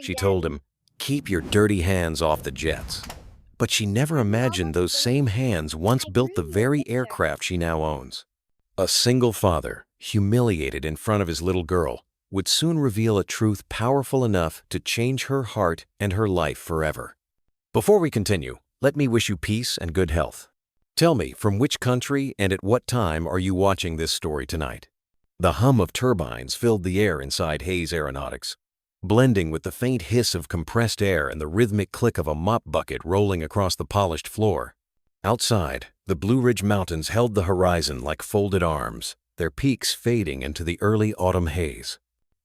She told him, "Keep your dirty hands off the jets." But she never imagined those same hands once built the very aircraft she now owns. A single father, humiliated in front of his little girl, would soon reveal a truth powerful enough to change her heart and her life forever. Before we continue, let me wish you peace and good health. Tell me, from which country and at what time are you watching this story tonight? The hum of turbines filled the air inside Hayes Aeronautics, blending with the faint hiss of compressed air and the rhythmic click of a mop bucket rolling across the polished floor. Outside, the Blue Ridge Mountains held the horizon like folded arms, their peaks fading into the early autumn haze.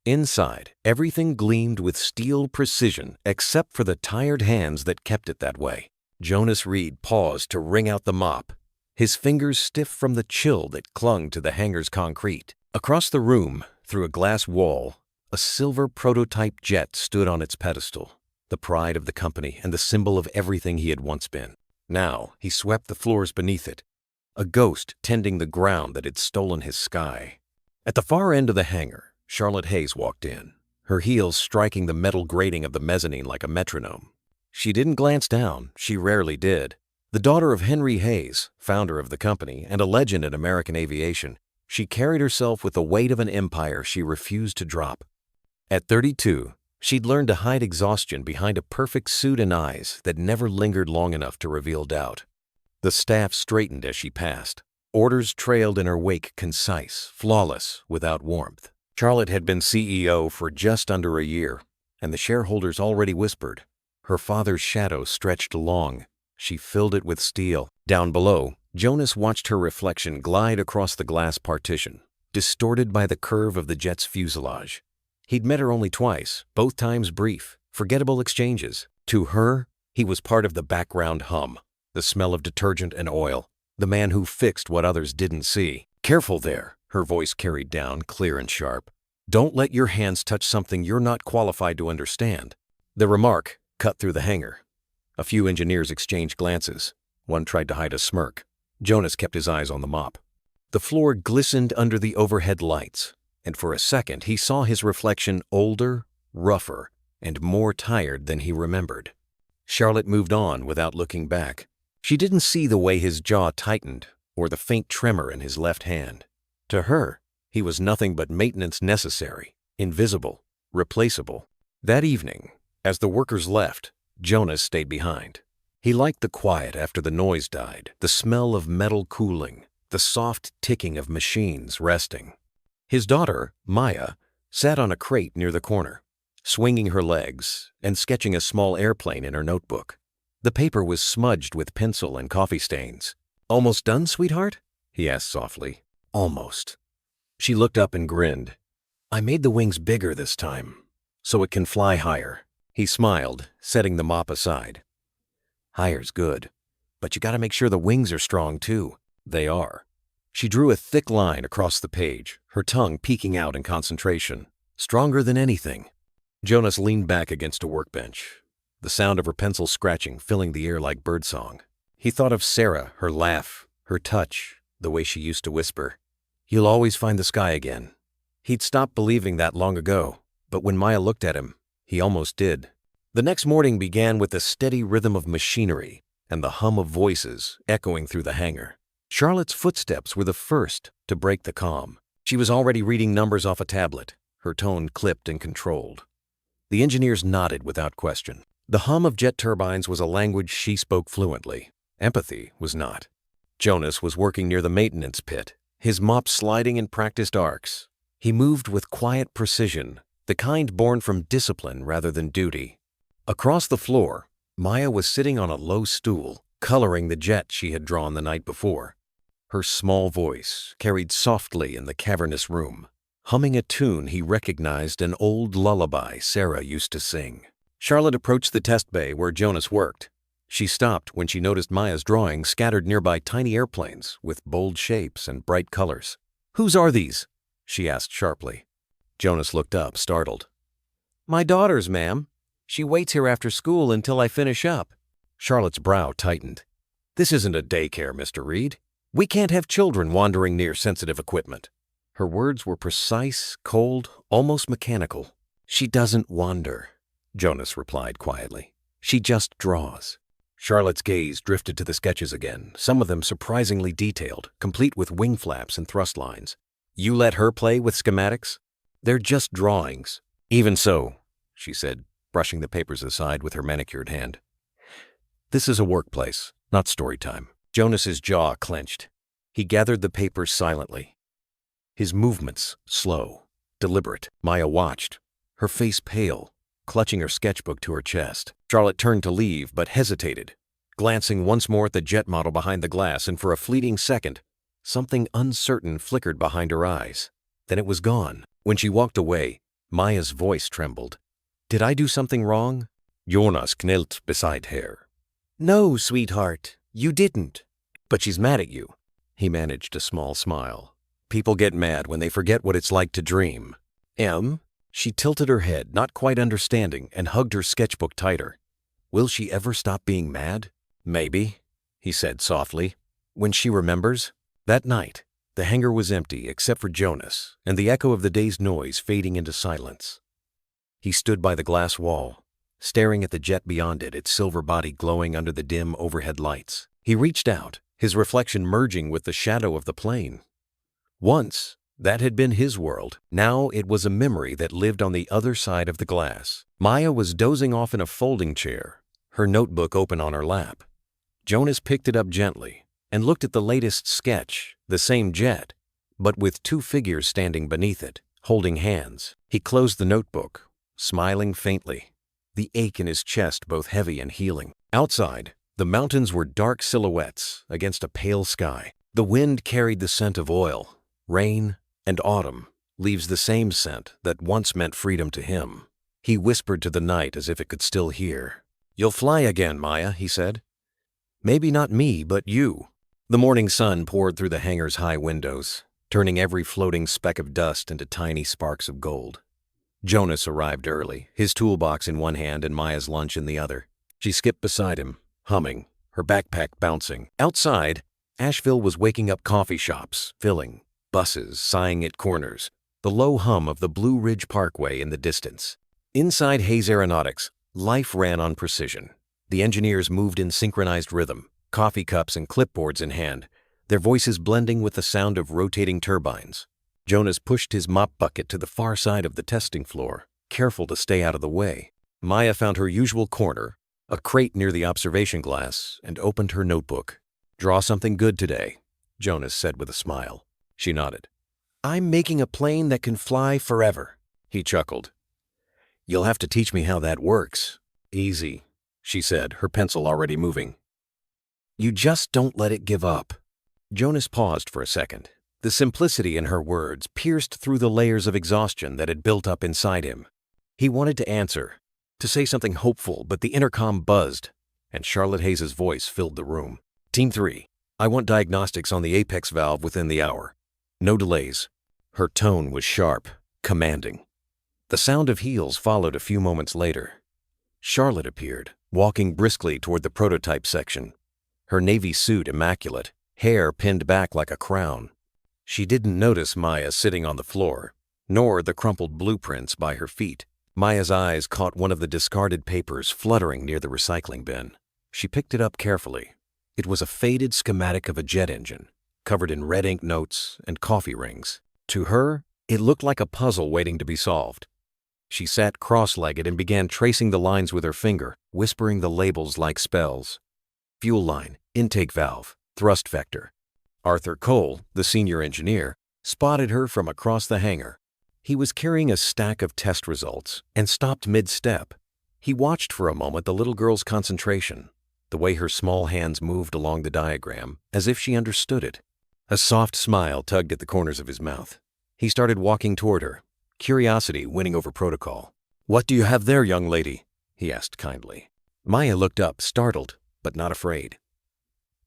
Inside, everything gleamed with steel precision except for the tired hands that kept it that way. Jonas Reed paused to wring out the mop, his fingers stiff from the chill that clung to the hangar's concrete. Across the room, through a glass wall, a silver prototype jet stood on its pedestal, the pride of the company and the symbol of everything he had once been. Now he swept the floors beneath it, a ghost tending the ground that had stolen his sky. At the far end of the hangar, Charlotte Hayes walked in, her heels striking the metal grating of the mezzanine like a metronome. She didn't glance down, she rarely did. The daughter of Henry Hayes, founder of the company and a legend in American aviation, she carried herself with the weight of an empire she refused to drop. At 32, she'd learned to hide exhaustion behind a perfect suit and eyes that never lingered long enough to reveal doubt. The staff straightened as she passed. Orders trailed in her wake, concise, flawless, without warmth. Charlotte had been CEO for just under a year, and the shareholders already whispered. Her father's shadow stretched long. She filled it with steel. Down below, Jonas watched her reflection glide across the glass partition, distorted by the curve of the jet's fuselage. He'd met her only twice, both times brief, forgettable exchanges. To her, he was part of the background hum, the smell of detergent and oil, the man who fixed what others didn't see. "Careful there," her voice carried down, clear and sharp. "Don't let your hands touch something you're not qualified to understand." The remark cut through the hangar. A few engineers exchanged glances. One tried to hide a smirk. Jonas kept his eyes on the mop. The floor glistened under the overhead lights, and for a second he saw his reflection older, rougher, and more tired than he remembered. Charlotte moved on without looking back. She didn't see the way his jaw tightened or the faint tremor in his left hand. To her, he was nothing but maintenance necessary, invisible, replaceable. That evening, as the workers left, Jonas stayed behind. He liked the quiet after the noise died, the smell of metal cooling, the soft ticking of machines resting. His daughter, Maya, sat on a crate near the corner, swinging her legs and sketching a small airplane in her notebook. The paper was smudged with pencil and coffee stains. "Almost done, sweetheart?" he asked softly. "Almost." She looked up and grinned. "I made the wings bigger this time, so it can fly higher." He smiled, setting the mop aside. "Higher's good, but you gotta make sure the wings are strong too." "They are." She drew a thick line across the page, her tongue peeking out in concentration. "Stronger than anything." Jonas leaned back against a workbench, the sound of her pencil scratching filling the air like birdsong. He thought of Sarah, her laugh, her touch, the way she used to whisper, "You'll always find the sky again." He'd stopped believing that long ago, but when Maya looked at him, he almost did. The next morning began with the steady rhythm of machinery and the hum of voices echoing through the hangar. Charlotte's footsteps were the first to break the calm. She was already reading numbers off a tablet, her tone clipped and controlled. The engineers nodded without question. The hum of jet turbines was a language she spoke fluently. Empathy was not. Jonas was working near the maintenance pit, his mop sliding in practiced arcs. He moved with quiet precision, the kind born from discipline rather than duty. Across the floor, Maya was sitting on a low stool, coloring the jet she had drawn the night before. Her small voice carried softly in the cavernous room, humming a tune he recognized, an old lullaby Sarah used to sing. Charlotte approached the test bay where Jonas worked. She stopped when she noticed Maya's drawing scattered nearby tiny airplanes with bold shapes and bright colors. "Whose are these?" she asked sharply. Jonas looked up, startled. "My daughter's, ma'am. She waits here after school until I finish up." Charlotte's brow tightened. "This isn't a daycare, Mr. Reed. We can't have children wandering near sensitive equipment." Her words were precise, cold, almost mechanical. "She doesn't wander." Jonas replied quietly. She just draws. Charlotte's gaze drifted to the sketches again, some of them surprisingly detailed, complete with wing flaps and thrust lines. You let her play with schematics? They're just drawings. Even so, she said, brushing the papers aside with her manicured hand. This is a workplace, not story time. Jonas's jaw clenched. He gathered the papers silently. His movements slow, deliberate. Maya watched, her face pale, clutching her sketchbook to her chest. Charlotte turned to leave, but hesitated, glancing once more at the jet model behind the glass, and for a fleeting second, something uncertain flickered behind her eyes. Then it was gone. When she walked away, Maya's voice trembled. Did I do something wrong? Jonas knelt beside her. No, sweetheart, you didn't. But she's mad at you. He managed a small smile. People get mad when they forget what it's like to dream. She tilted her head, not quite understanding, and hugged her sketchbook tighter. Will she ever stop being mad? Maybe, he said softly, when she remembers. That night, the hangar was empty except for Jonas and the echo of the day's noise fading into silence. He stood by the glass wall, staring at the jet beyond it, its silver body glowing under the dim overhead lights. He reached out, his reflection merging with the shadow of the plane. Once, that had been his world. Now it was a memory that lived on the other side of the glass. Maya was dozing off in a folding chair, her notebook open on her lap. Jonas picked it up gently and looked at the latest sketch, the same jet, but with two figures standing beneath it, holding hands. He closed the notebook, smiling faintly, the ache in his chest both heavy and healing. Outside, the mountains were dark silhouettes against a pale sky. The wind carried the scent of oil, rain, and autumn, leaves the same scent that once meant freedom to him. He whispered to the night as if it could still hear. You'll fly again, Maya, he said. Maybe not me, but you. The morning sun poured through the hangar's high windows, turning every floating speck of dust into tiny sparks of gold. Jonas arrived early, his toolbox in one hand and Maya's lunch in the other. She skipped beside him, humming, her backpack bouncing. Outside, Asheville was waking up coffee shops, filling, buses sighing at corners, the low hum of the Blue Ridge Parkway in the distance. Inside Hayes Aeronautics, life ran on precision. The engineers moved in synchronized rhythm, coffee cups and clipboards in hand, their voices blending with the sound of rotating turbines. Jonas pushed his mop bucket to the far side of the testing floor, careful to stay out of the way. Maya found her usual corner, a crate near the observation glass, and opened her notebook. Draw something good today, Jonas said with a smile. She nodded. I'm making a plane that can fly forever, he chuckled. You'll have to teach me how that works. Easy, she said, her pencil already moving. You just don't let it give up. Jonas paused for a second. The simplicity in her words pierced through the layers of exhaustion that had built up inside him. He wanted to answer, to say something hopeful, but the intercom buzzed, and Charlotte Hayes' voice filled the room. Team 3, I want diagnostics on the apex valve within the hour. No delays. Her tone was sharp, commanding. The sound of heels followed a few moments later. Charlotte appeared, walking briskly toward the prototype section, her navy suit immaculate, hair pinned back like a crown. She didn't notice Maya sitting on the floor, nor the crumpled blueprints by her feet. Maya's eyes caught one of the discarded papers fluttering near the recycling bin. She picked it up carefully. It was a faded schematic of a jet engine, covered in red ink notes and coffee rings. To her, it looked like a puzzle waiting to be solved. She sat cross-legged and began tracing the lines with her finger, whispering the labels like spells. Fuel line, intake valve, thrust vector. Arthur Cole, the senior engineer, spotted her from across the hangar. He was carrying a stack of test results and stopped mid-step. He watched for a moment the little girl's concentration, the way her small hands moved along the diagram, as if she understood it. A soft smile tugged at the corners of his mouth. He started walking toward her, curiosity winning over protocol. What do you have there, young lady? He asked kindly. Maya looked up, startled, but not afraid.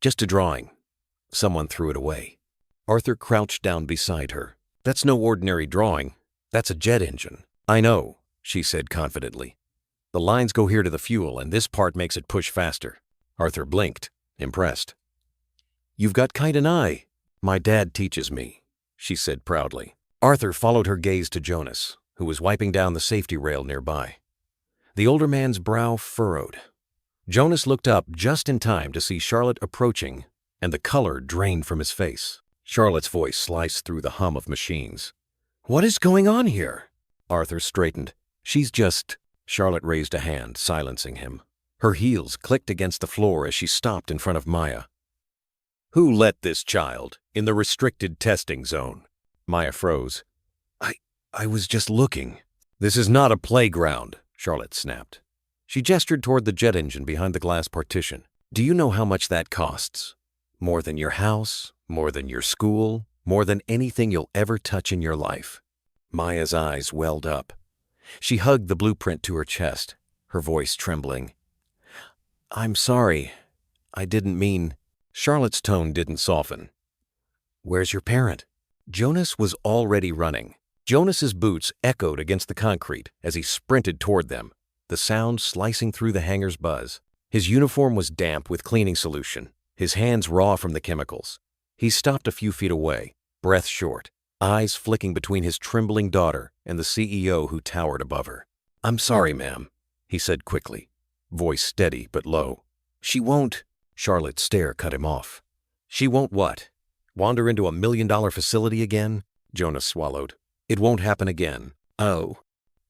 Just a drawing. Someone threw it away. Arthur crouched down beside her. That's no ordinary drawing. That's a jet engine. I know, she said confidently. The lines go here to the fuel, and this part makes it push faster. Arthur blinked, impressed. You've got quite an eye. My dad teaches me, she said proudly. Arthur followed her gaze to Jonas, who was wiping down the safety rail nearby. The older man's brow furrowed. Jonas looked up just in time to see Charlotte approaching, and the color drained from his face. Charlotte's voice sliced through the hum of machines. "What is going on here?" Arthur straightened. "She's just—" Charlotte raised a hand, silencing him. Her heels clicked against the floor as she stopped in front of Maya. "Who let this child in the restricted testing zone?" Maya froze. I was just looking." "This is not a playground," Charlotte snapped. She gestured toward the jet engine behind the glass partition. "Do you know how much that costs? More than your house, more than your school, more than anything you'll ever touch in your life." Maya's eyes welled up. She hugged the blueprint to her chest, her voice trembling. "I'm sorry. I didn't mean—" Charlotte's tone didn't soften. "Where's your parent?" Jonas was already running. Jonas's boots echoed against the concrete as he sprinted toward them, the sound slicing through the hangar's buzz. His uniform was damp with cleaning solution, his hands raw from the chemicals. He stopped a few feet away, breath short, eyes flicking between his trembling daughter and the CEO who towered above her. "I'm sorry, ma'am," he said quickly, voice steady but low. "She won't—" Charlotte's stare cut him off. "She won't what? Wander into $1 million facility again?" Jonas swallowed. "It won't happen again." "Oh."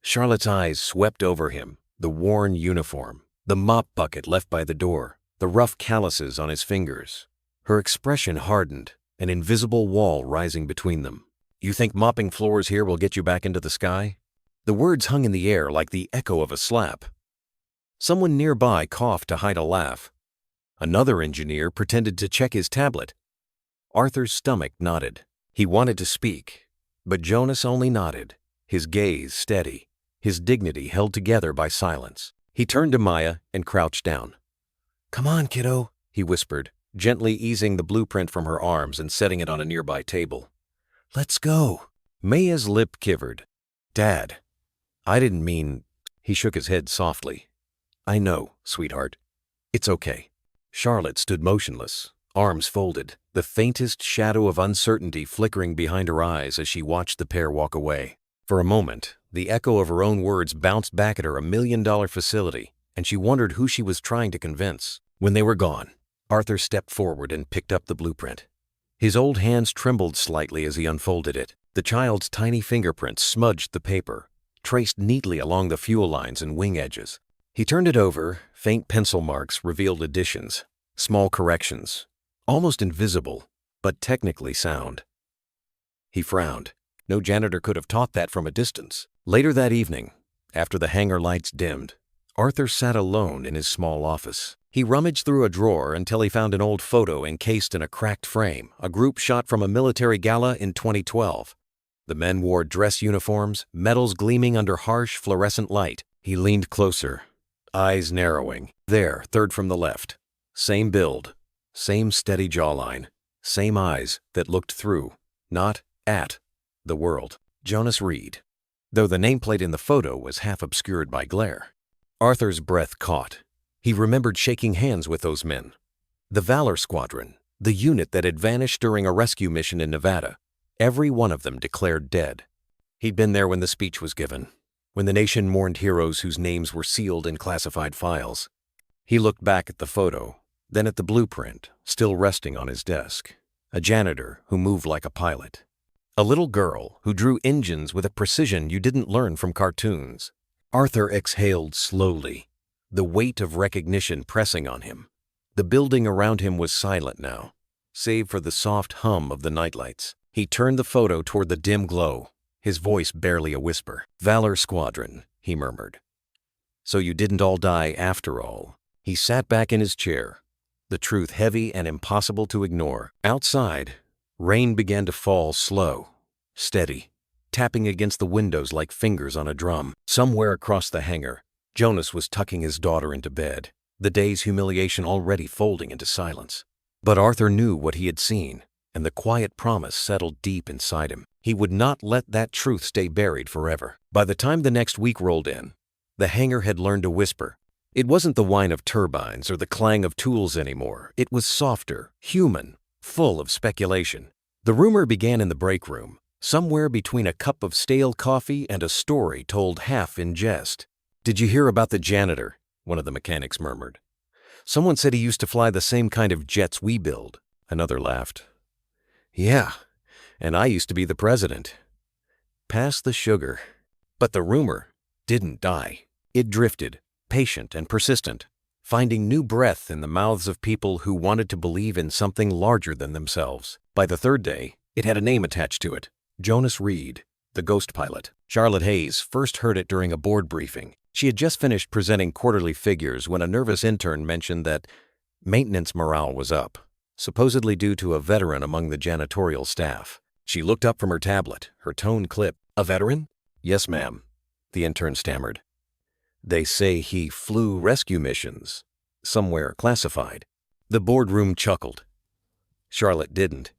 Charlotte's eyes swept over him, the worn uniform, the mop bucket left by the door, the rough calluses on his fingers. Her expression hardened, an invisible wall rising between them. "You think mopping floors here will get you back into the sky?" The words hung in the air like the echo of a slap. Someone nearby coughed to hide a laugh. Another engineer pretended to check his tablet. Arthur's stomach knotted. He wanted to speak, but Jonas only nodded, his gaze steady, his dignity held together by silence. He turned to Maya and crouched down. "Come on, kiddo," he whispered, gently easing the blueprint from her arms and setting it on a nearby table. "Let's go." Maya's lip quivered. "Dad, I didn't mean—" He shook his head softly. "I know, sweetheart. It's okay." Charlotte stood motionless, arms folded, the faintest shadow of uncertainty flickering behind her eyes as she watched the pair walk away. For a moment, the echo of her own words bounced back at her $1 million facility, and she wondered who she was trying to convince. When they were gone, Arthur stepped forward and picked up the blueprint. His old hands trembled slightly as he unfolded it. The child's tiny fingerprints smudged the paper, traced neatly along the fuel lines and wing edges. He turned it over, faint pencil marks revealed additions, small corrections, almost invisible, but technically sound. He frowned. No janitor could have taught that from a distance. Later that evening, after the hangar lights dimmed, Arthur sat alone in his small office. He rummaged through a drawer until he found an old photo encased in a cracked frame, a group shot from a military gala in 2012. The men wore dress uniforms, medals gleaming under harsh fluorescent light. He leaned closer, eyes narrowing. There, third from the left. Same build, same steady jawline, same eyes that looked through, not at, the world. Jonas Reed, though the nameplate in the photo was half obscured by glare. Arthur's breath caught. He remembered shaking hands with those men. The Valor Squadron, the unit that had vanished during a rescue mission in Nevada. Every one of them declared dead. He'd been there when the speech was given, when the nation mourned heroes whose names were sealed in classified files. He looked back at the photo, then at the blueprint, still resting on his desk. A janitor who moved like a pilot. A little girl who drew engines with a precision you didn't learn from cartoons. Arthur exhaled slowly, the weight of recognition pressing on him. The building around him was silent now, save for the soft hum of the nightlights. He turned the photo toward the dim glow, his voice barely a whisper. "Valor Squadron," he murmured. "So you didn't all die after all." He sat back in his chair, the truth heavy and impossible to ignore. Outside, rain began to fall slow, steady, tapping against the windows like fingers on a drum. Somewhere across the hangar, Jonas was tucking his daughter into bed, the day's humiliation already folding into silence. But Arthur knew what he had seen, and the quiet promise settled deep inside him. He would not let that truth stay buried forever. By the time the next week rolled in, the hangar had learned to whisper. It wasn't the whine of turbines or the clang of tools anymore. It was softer, human, full of speculation. The rumor began in the break room, somewhere between a cup of stale coffee and a story told half in jest. Did you hear about the janitor? One of the mechanics murmured. Someone said he used to fly the same kind of jets we build. Another laughed. Yeah, and I used to be the president. Pass the sugar. But the rumor didn't die. It drifted, patient and persistent, finding new breath in the mouths of people who wanted to believe in something larger than themselves. By the third day, it had a name attached to it. Jonas Reed, the ghost pilot. Charlotte Hayes first heard it during a board briefing. She had just finished presenting quarterly figures when a nervous intern mentioned that maintenance morale was up, supposedly due to a veteran among the janitorial staff. She looked up from her tablet, her tone clipped. A veteran? Yes, ma'am, the intern stammered. They say he flew rescue missions, somewhere classified. The boardroom chuckled. Charlotte didn't.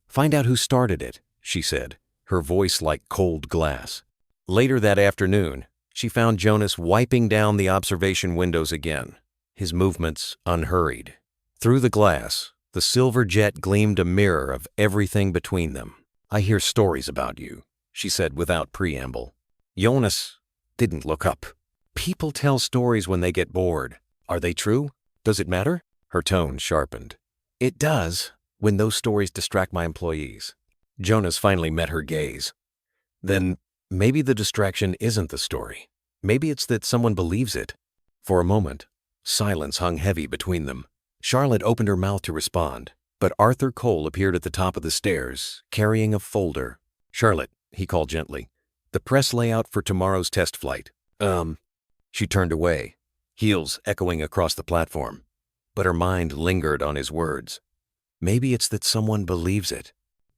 Find out who started it, she said, her voice like cold glass. Later that afternoon, she found Jonas wiping down the observation windows again, his movements unhurried. Through the glass, the silver jet gleamed a mirror of everything between them. I hear stories about you, she said without preamble. Jonas didn't look up. People tell stories when they get bored. Are they true? Does it matter? Her tone sharpened. It does, when those stories distract my employees. Jonas finally met her gaze. Then maybe the distraction isn't the story. Maybe it's that someone believes it. For a moment, silence hung heavy between them. Charlotte opened her mouth to respond, but Arthur Cole appeared at the top of the stairs, carrying a folder. Charlotte, he called gently, the press layout for tomorrow's test flight. She turned away, heels echoing across the platform, but her mind lingered on his words. Maybe it's that someone believes it.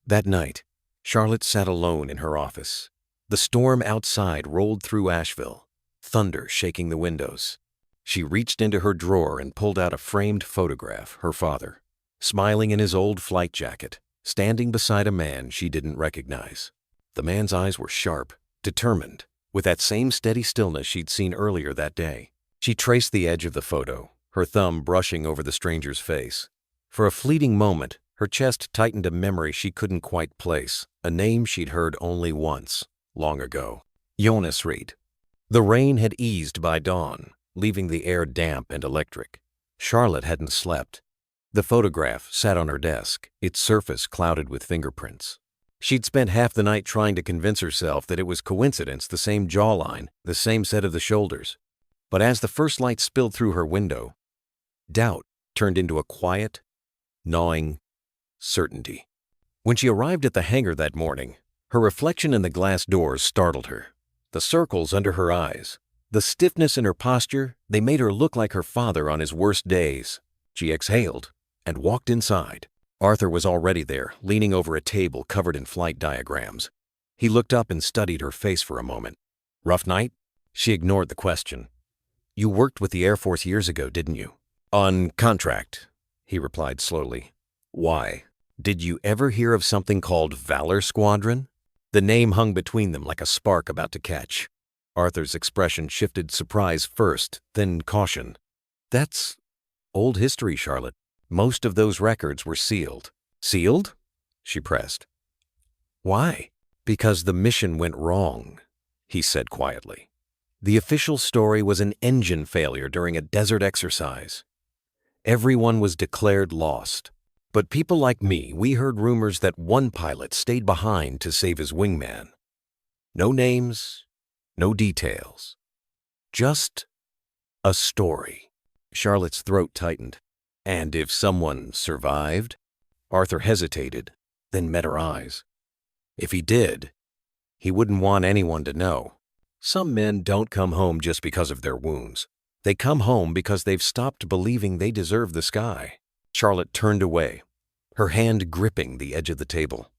That night, Charlotte sat alone in her office. The storm outside rolled through Asheville, thunder shaking the windows. She reached into her drawer and pulled out a framed photograph, her father, smiling in his old flight jacket, standing beside a man she didn't recognize. The man's eyes were sharp, determined, with that same steady stillness she'd seen earlier that day. She traced the edge of the photo, her thumb brushing over the stranger's face. For a fleeting moment, her chest tightened a memory she couldn't quite place, a name she'd heard only once, long ago. Jonas Reed. The rain had eased by dawn, leaving the air damp and electric. Charlotte hadn't slept. The photograph sat on her desk, its surface clouded with fingerprints. She'd spent half the night trying to convince herself that it was coincidence, the same jawline, the same set of the shoulders. But as the first light spilled through her window, doubt turned into a quiet, gnawing certainty. When she arrived at the hangar that morning, her reflection in the glass doors startled her. The circles under her eyes, the stiffness in her posture, they made her look like her father on his worst days. She exhaled and walked inside. Arthur was already there, leaning over a table covered in flight diagrams. He looked up and studied her face for a moment. Rough night? She ignored the question. You worked with the Air Force years ago, didn't you? On contract, he replied slowly. Why? Did you ever hear of something called Valor Squadron? The name hung between them like a spark about to catch. Arthur's expression shifted surprise first, then caution. That's old history, Charlotte. Most of those records were sealed. Sealed? She pressed. Why? Because the mission went wrong, he said quietly. The official story was an engine failure during a desert exercise. Everyone was declared lost. But people like me, we heard rumors that one pilot stayed behind to save his wingman. No names, no details. Just a story. Charlotte's throat tightened. And if someone survived? Arthur hesitated, then met her eyes. If he did, he wouldn't want anyone to know. Some men don't come home just because of their wounds. They come home because they've stopped believing they deserve the sky. Charlotte turned away, her hand gripping the edge of the table.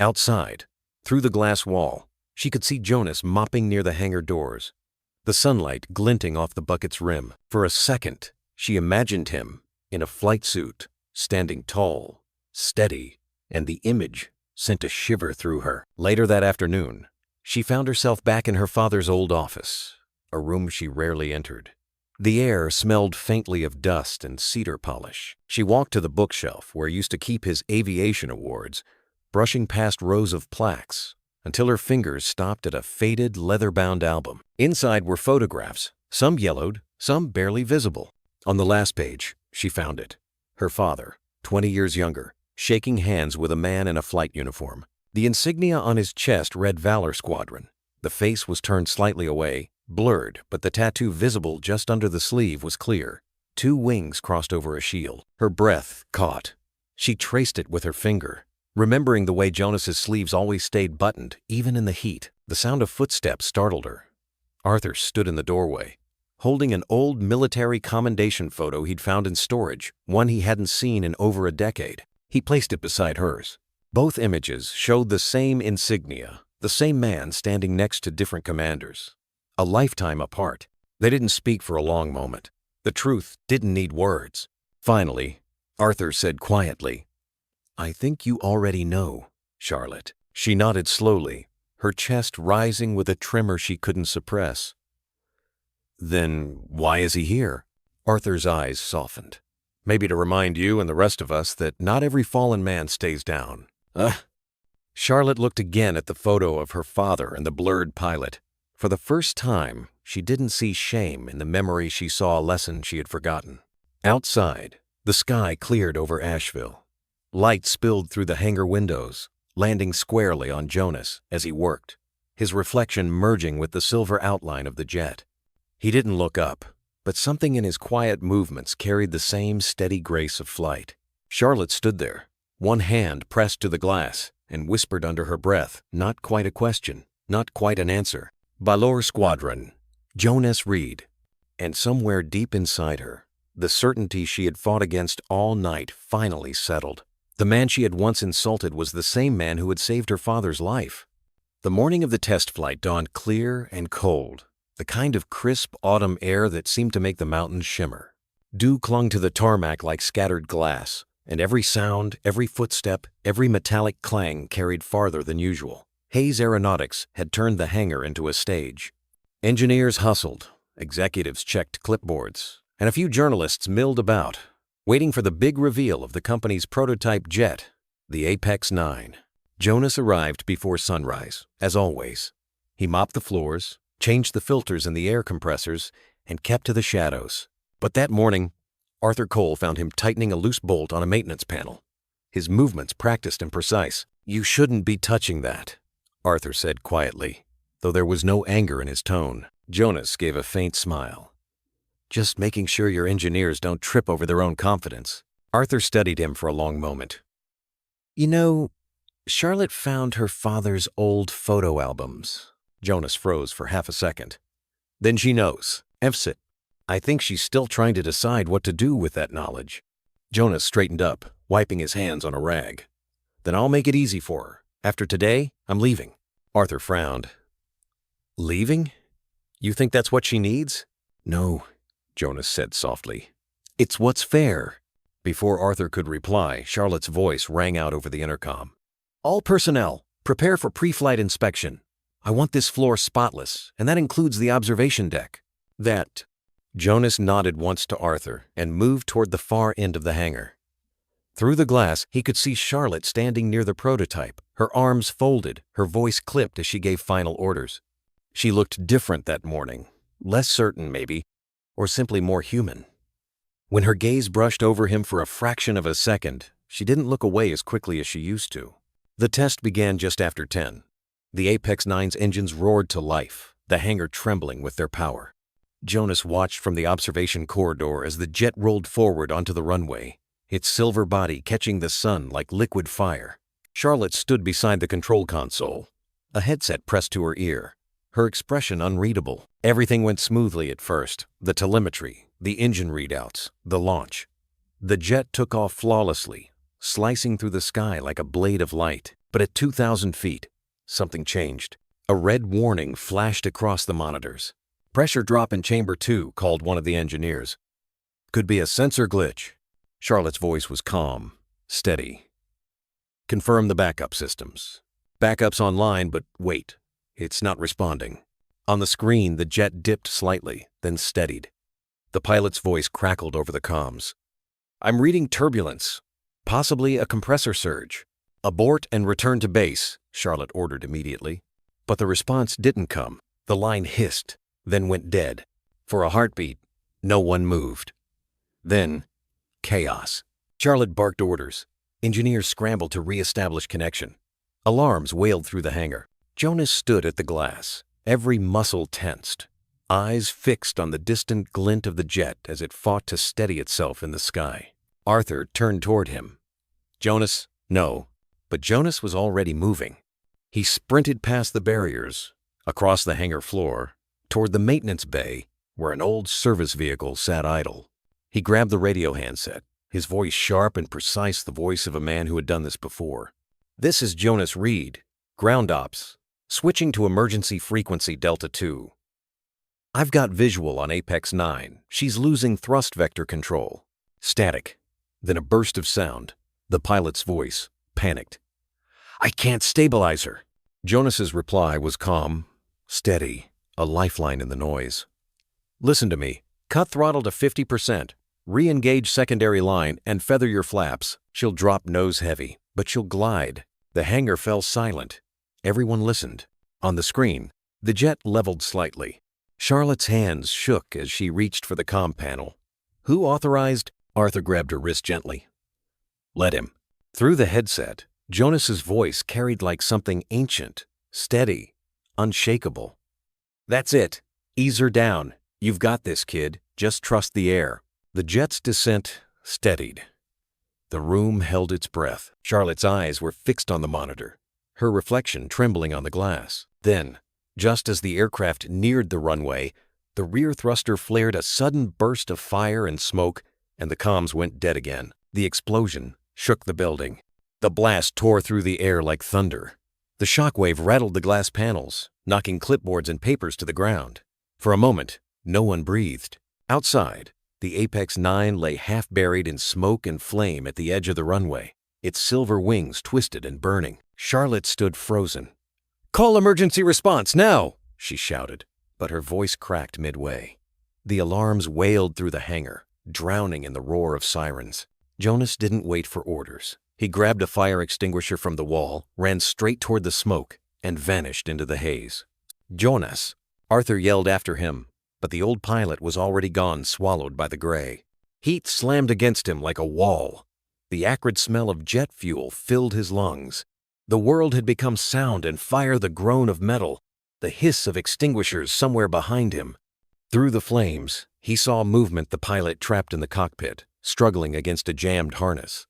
Outside, through the glass wall, she could see Jonas mopping near the hangar doors, the sunlight glinting off the bucket's rim. For a second, she imagined him in a flight suit, standing tall, steady, and the image sent a shiver through her. Later that afternoon, she found herself back in her father's old office, a room she rarely entered. The air smelled faintly of dust and cedar polish. She walked to the bookshelf where he used to keep his aviation awards, brushing past rows of plaques, until her fingers stopped at a faded, leather-bound album. Inside were photographs, some yellowed, some barely visible. On the last page, she found it. Her father, 20 years younger, shaking hands with a man in a flight uniform. The insignia on his chest read Valor Squadron. The face was turned slightly away, blurred, but the tattoo visible just under the sleeve was clear. 2 wings crossed over a shield. Her breath caught. She traced it with her finger, remembering the way Jonas's sleeves always stayed buttoned, even in the heat. The sound of footsteps startled her. Arthur stood in the doorway, holding an old military commendation photo he'd found in storage, one he hadn't seen in over a decade. He placed it beside hers. Both images showed the same insignia, the same man standing next to different commanders. A lifetime apart. They didn't speak for a long moment. The truth didn't need words. Finally, Arthur said quietly, "I think you already know, Charlotte." She nodded slowly, her chest rising with a tremor she couldn't suppress. "Then why is he here?" Arthur's eyes softened. "Maybe to remind you and the rest of us that not every fallen man stays down." Charlotte looked again at the photo of her father and the blurred pilot. For the first time, she didn't see shame in the memory. She saw a lesson she had forgotten. Outside, the sky cleared over Asheville. Light spilled through the hangar windows, landing squarely on Jonas as he worked, his reflection merging with the silver outline of the jet. He didn't look up, but something in his quiet movements carried the same steady grace of flight. Charlotte stood there, one hand pressed to the glass, and whispered under her breath, not quite a question, not quite an answer. "Valor Squadron, Jonas Reed." And somewhere deep inside her, the certainty she had fought against all night finally settled. The man she had once insulted was the same man who had saved her father's life. The morning of the test flight dawned clear and cold, the kind of crisp autumn air that seemed to make the mountains shimmer. Dew clung to the tarmac like scattered glass, and every sound, every footstep, every metallic clang carried farther than usual. Hayes Aeronautics had turned the hangar into a stage. Engineers hustled, executives checked clipboards, and a few journalists milled about, waiting for the big reveal of the company's prototype jet, the Apex 9. Jonas arrived before sunrise, as always. He mopped the floors, changed the filters in the air compressors, and kept to the shadows. But that morning, Arthur Cole found him tightening a loose bolt on a maintenance panel. His movements practiced and precise. "You shouldn't be touching that," Arthur said quietly, though there was no anger in his tone. Jonas gave a faint smile. "Just making sure your engineers don't trip over their own confidence." Arthur studied him for a long moment. "You know, Charlotte found her father's old photo albums." Jonas froze for half a second. "Then she knows. EFSIT. I think she's still trying to decide what to do with that knowledge." Jonas straightened up, wiping his hands on a rag. "Then I'll make it easy for her. After today, I'm leaving." Arthur frowned. "Leaving? You think that's what she needs?" "No," Jonas said softly. "It's what's fair." Before Arthur could reply, Charlotte's voice rang out over the intercom. "All personnel, prepare for pre-flight inspection. I want this floor spotless, and that includes the observation deck." "That..." Jonas nodded once to Arthur and moved toward the far end of the hangar. Through the glass, he could see Charlotte standing near the prototype, her arms folded, her voice clipped as she gave final orders. She looked different that morning, less certain maybe, or simply more human. When her gaze brushed over him for a fraction of a second, she didn't look away as quickly as she used to. The test began just after 10. The Apex 9's engines roared to life, the hangar trembling with their power. Jonas watched from the observation corridor as the jet rolled forward onto the runway, its silver body catching the sun like liquid fire. Charlotte stood beside the control console, a headset pressed to her ear, her expression unreadable. Everything went smoothly at first, the telemetry, the engine readouts, the launch. The jet took off flawlessly, slicing through the sky like a blade of light. But at 2,000 feet, something changed. A red warning flashed across the monitors. "Pressure drop in Chamber 2, called one of the engineers. "Could be a sensor glitch." Charlotte's voice was calm, steady. "Confirm the backup systems. Backup's online, but wait, it's not responding." On the screen, the jet dipped slightly, then steadied. The pilot's voice crackled over the comms. "I'm reading turbulence, possibly a compressor surge." "Abort and return to base," Charlotte ordered immediately. But the response didn't come. The line hissed, then went dead. For a heartbeat, no one moved. Then, chaos. Charlotte barked orders. Engineers scrambled to re-establish connection. Alarms wailed through the hangar. Jonas stood at the glass, every muscle tensed, eyes fixed on the distant glint of the jet as it fought to steady itself in the sky. Arthur turned toward him. "Jonas, no." But Jonas was already moving. He sprinted past the barriers, across the hangar floor, toward the maintenance bay where an old service vehicle sat idle. He grabbed the radio handset, his voice sharp and precise, the voice of a man who had done this before. "This is Jonas Reed, ground ops, switching to emergency frequency Delta 2. I've got visual on Apex 9. She's losing thrust vector control." Static, then a burst of sound. The pilot's voice, panicked. "I can't stabilize her." Jonas's reply was calm, steady, a lifeline in the noise. "Listen to me. Cut throttle to 50%. Re-engage secondary line and feather your flaps. She'll drop nose heavy, but she'll glide." The hangar fell silent. Everyone listened. On the screen, the jet leveled slightly. Charlotte's hands shook as she reached for the comm panel. "Who authorized?" Arthur grabbed her wrist gently. "Let him." Through the headset, Jonas's voice carried like something ancient, steady, unshakable. "That's it. Ease her down. You've got this, kid. Just trust the air." The jet's descent steadied. The room held its breath. Charlotte's eyes were fixed on the monitor, her reflection trembling on the glass. Then, just as the aircraft neared the runway, the rear thruster flared a sudden burst of fire and smoke, and the comms went dead again. The explosion shook the building. The blast tore through the air like thunder. The shockwave rattled the glass panels, knocking clipboards and papers to the ground. For a moment, no one breathed. Outside, the Apex 9 lay half buried in smoke and flame at the edge of the runway, its silver wings twisted and burning. Charlotte stood frozen. "Call emergency response now!" she shouted, but her voice cracked midway. The alarms wailed through the hangar, drowning in the roar of sirens. Jonas didn't wait for orders. He grabbed a fire extinguisher from the wall, ran straight toward the smoke, and vanished into the haze. "Jonas!" Arthur yelled after him, but the old pilot was already gone, swallowed by the gray. Heat slammed against him like a wall. The acrid smell of jet fuel filled his lungs. The world had become sound and fire, the groan of metal, the hiss of extinguishers somewhere behind him. Through the flames, he saw movement, the pilot trapped in the cockpit, struggling against a jammed harness.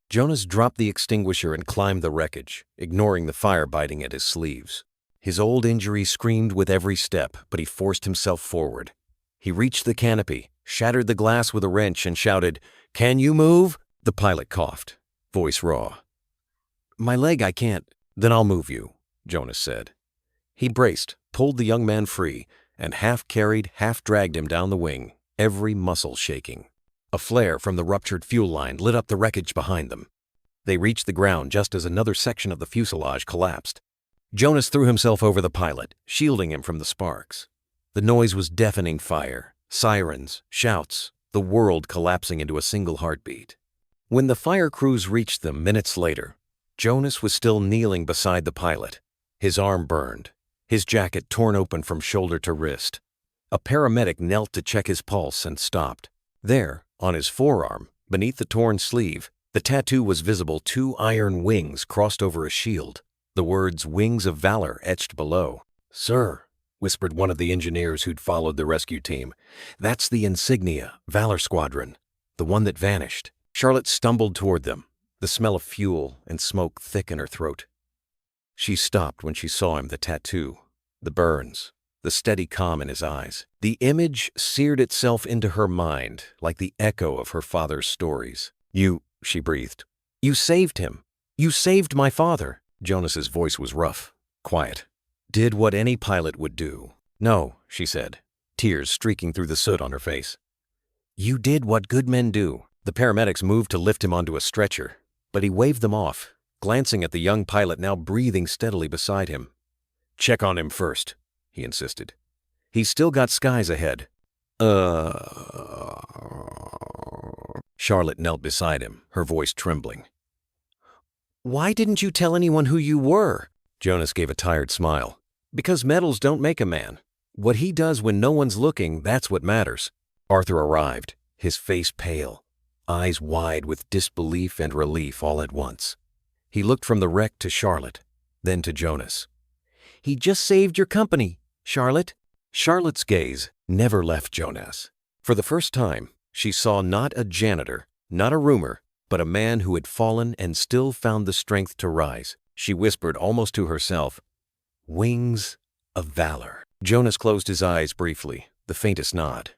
Jonas dropped the extinguisher and climbed the wreckage, ignoring the fire biting at his sleeves. His old injury screamed with every step, but he forced himself forward. He reached the canopy, shattered the glass with a wrench, and shouted, "Can you move?" The pilot coughed, voice raw. "My leg, I can't." "Then I'll move you," Jonas said. He braced, pulled the young man free, and half carried, half dragged him down the wing, every muscle shaking. A flare from the ruptured fuel line lit up the wreckage behind them. They reached the ground just as another section of the fuselage collapsed. Jonas threw himself over the pilot, shielding him from the sparks. The noise was deafening fire, sirens, shouts, the world collapsing into a single heartbeat. When the fire crews reached them minutes later, Jonas was still kneeling beside the pilot. His arm burned, his jacket torn open from shoulder to wrist. A paramedic knelt to check his pulse and stopped. There, on his forearm, beneath the torn sleeve, the tattoo was visible, 2 iron wings crossed over a shield. The words "Wings of Valor" etched below. "Sir," whispered one of the engineers who'd followed the rescue team, "that's the insignia, Valor Squadron, the one that vanished." Charlotte stumbled toward them, the smell of fuel and smoke thick in her throat. She stopped when she saw him, the tattoo, the burns, the steady calm in his eyes. The image seared itself into her mind like the echo of her father's stories. "You," she breathed, "you saved him. You saved my father." Jonas's voice was rough, quiet. "Did what any pilot would do." "No," she said, tears streaking through the soot on her face. "You did what good men do." The paramedics moved to lift him onto a stretcher, but he waved them off, glancing at the young pilot now breathing steadily beside him. "Check on him first," he insisted. "He's still got skies ahead." Charlotte knelt beside him, her voice trembling. Why didn't you tell anyone who you were? Jonas gave a tired smile. Because medals don't make a man. What he does when no one's looking, that's what matters. Arthur arrived, his face pale, eyes wide with disbelief and relief all at once. He looked from the wreck to Charlotte, then to Jonas. He just saved your company, Charlotte. Charlotte's gaze never left Jonas. For the first time, she saw not a janitor, not a roomer, but a man who had fallen and still found the strength to rise. She whispered almost to herself, "Wings of valor." Jonas closed his eyes briefly, the faintest nod.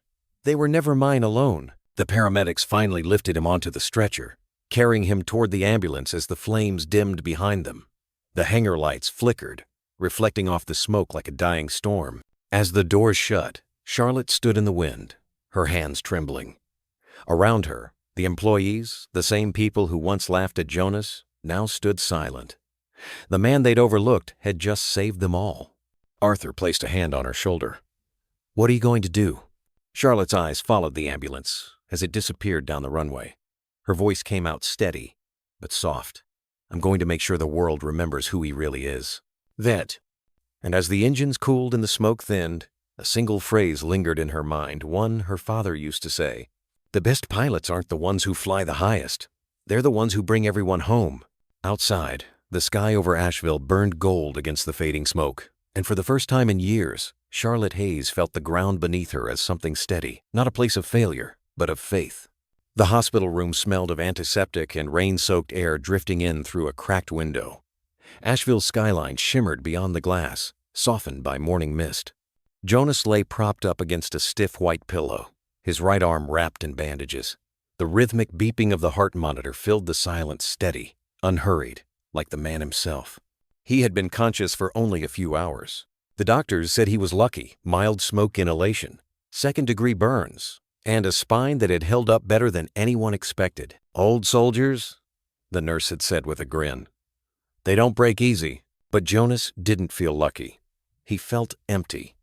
They were never mine alone. The paramedics finally lifted him onto the stretcher, carrying him toward the ambulance as the flames dimmed behind them. The hangar lights flickered, reflecting off the smoke like a dying storm. As the doors shut, Charlotte stood in the wind, her hands trembling. Around her, the employees, the same people who once laughed at Jonas, now stood silent. The man they'd overlooked had just saved them all. Arthur placed a hand on her shoulder. "What are you going to do?" Charlotte's eyes followed the ambulance as it disappeared down the runway. Her voice came out steady, but soft. "I'm going to make sure the world remembers who he really is. Vet." And as the engines cooled and the smoke thinned, a single phrase lingered in her mind, one her father used to say. "The best pilots aren't the ones who fly the highest. They're the ones who bring everyone home." Outside, the sky over Asheville burned gold against the fading smoke, and for the first time in years, Charlotte Hayes felt the ground beneath her as something steady, not a place of failure, but of faith. The hospital room smelled of antiseptic and rain-soaked air drifting in through a cracked window. Asheville's skyline shimmered beyond the glass, softened by morning mist. Jonas lay propped up against a stiff white pillow, his right arm wrapped in bandages. The rhythmic beeping of the heart monitor filled the silence steady, unhurried, like the man himself. He had been conscious for only a few hours. The doctors said he was lucky, mild smoke inhalation, second-degree burns, and a spine that had held up better than anyone expected. "Old soldiers," the nurse had said with a grin. "They don't break easy." But Jonas didn't feel lucky. He felt empty.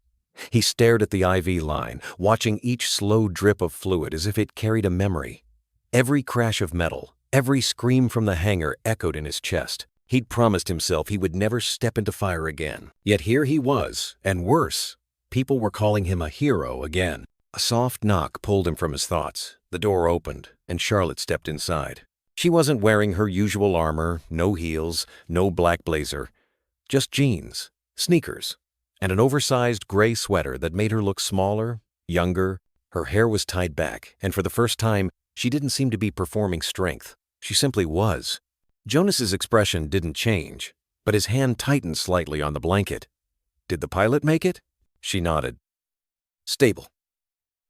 He stared at the IV line, watching each slow drip of fluid as if it carried a memory. Every crash of metal, every scream from the hangar echoed in his chest. He'd promised himself he would never step into fire again. Yet here he was, and worse, people were calling him a hero again. A soft knock pulled him from his thoughts. The door opened, and Charlotte stepped inside. She wasn't wearing her usual armor, no heels, no black blazer, just jeans, sneakers, and an oversized gray sweater that made her look smaller, younger. Her hair was tied back, and for the first time, she didn't seem to be performing strength. She simply was. Jonas's expression didn't change, but his hand tightened slightly on the blanket. "Did the pilot make it?" She nodded. "Stable.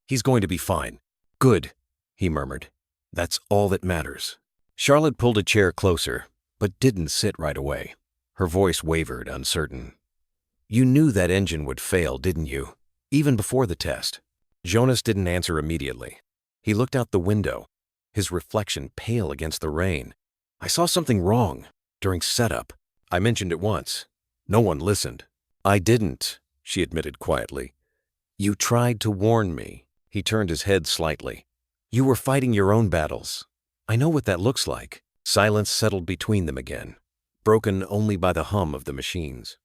He's going to be fine." "Good," he murmured. "That's all that matters." Charlotte pulled a chair closer, but didn't sit right away. Her voice wavered, uncertain. "You knew that engine would fail, didn't you? Even before the test." Jonas didn't answer immediately. He looked out the window, his reflection pale against the rain. "I saw something wrong during setup. I mentioned it once. No one listened." "I didn't," she admitted quietly. "You tried to warn me." He turned his head slightly. "You were fighting your own battles. I know what that looks like." Silence settled between them again, broken only by the hum of the machines.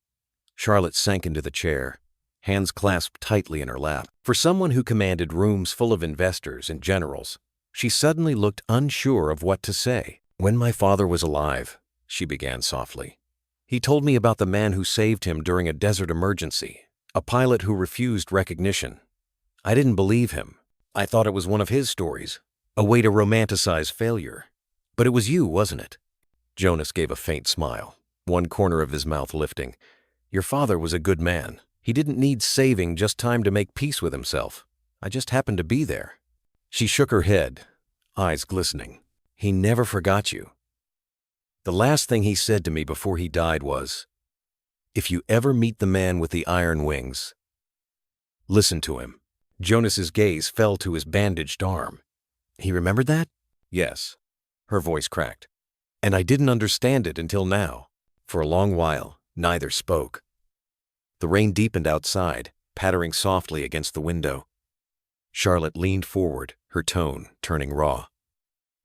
Charlotte sank into the chair, hands clasped tightly in her lap. For someone who commanded rooms full of investors and generals, she suddenly looked unsure of what to say. "When my father was alive," she began softly, "he told me about the man who saved him during a desert emergency, a pilot who refused recognition. I didn't believe him. I thought it was one of his stories, a way to romanticize failure. But it was you, wasn't it?" Jonas gave a faint smile, one corner of his mouth lifting. "Your father was a good man. He didn't need saving, just time to make peace with himself. I just happened to be there." She shook her head, eyes glistening. "He never forgot you. The last thing he said to me before he died was, 'If you ever meet the man with the iron wings, listen to him.'" Jonas's gaze fell to his bandaged arm. "He remembered that?" "Yes." Her voice cracked. "And I didn't understand it until now." For a long while, neither spoke. The rain deepened outside, pattering softly against the window. Charlotte leaned forward, her tone turning raw.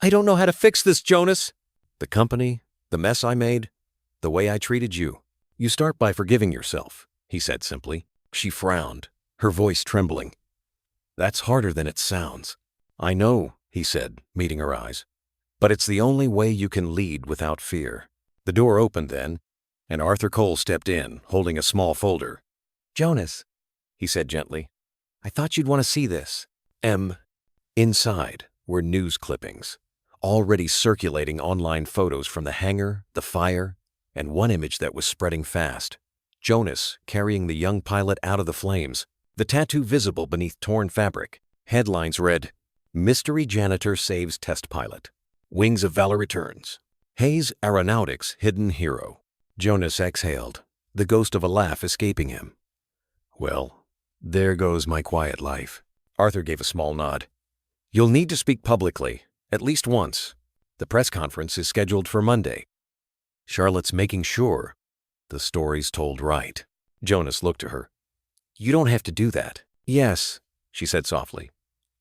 "I don't know how to fix this, Jonas." "The company The mess I made? The way I treated you? You start by forgiving yourself, he said simply. She frowned, her voice trembling. That's harder than it sounds. I know, he said, meeting her eyes. But it's the only way you can lead without fear. The door opened then, and Arthur Cole stepped in, holding a small folder. Jonas, he said gently, I thought you'd want to see this. Inside were news clippings, already circulating online photos from the hangar, the fire, and one image that was spreading fast. Jonas carrying the young pilot out of the flames, the tattoo visible beneath torn fabric. Headlines read, Mystery Janitor Saves Test Pilot. Wings of Valor Returns. Hayes Aeronautics Hidden Hero. Jonas exhaled, the ghost of a laugh escaping him. Well, there goes my quiet life. Arthur gave a small nod. You'll need to speak publicly, at least once. The press conference is scheduled for Monday. Charlotte's making sure the story's told right. Jonas looked to her. You don't have to do that. Yes, she said softly.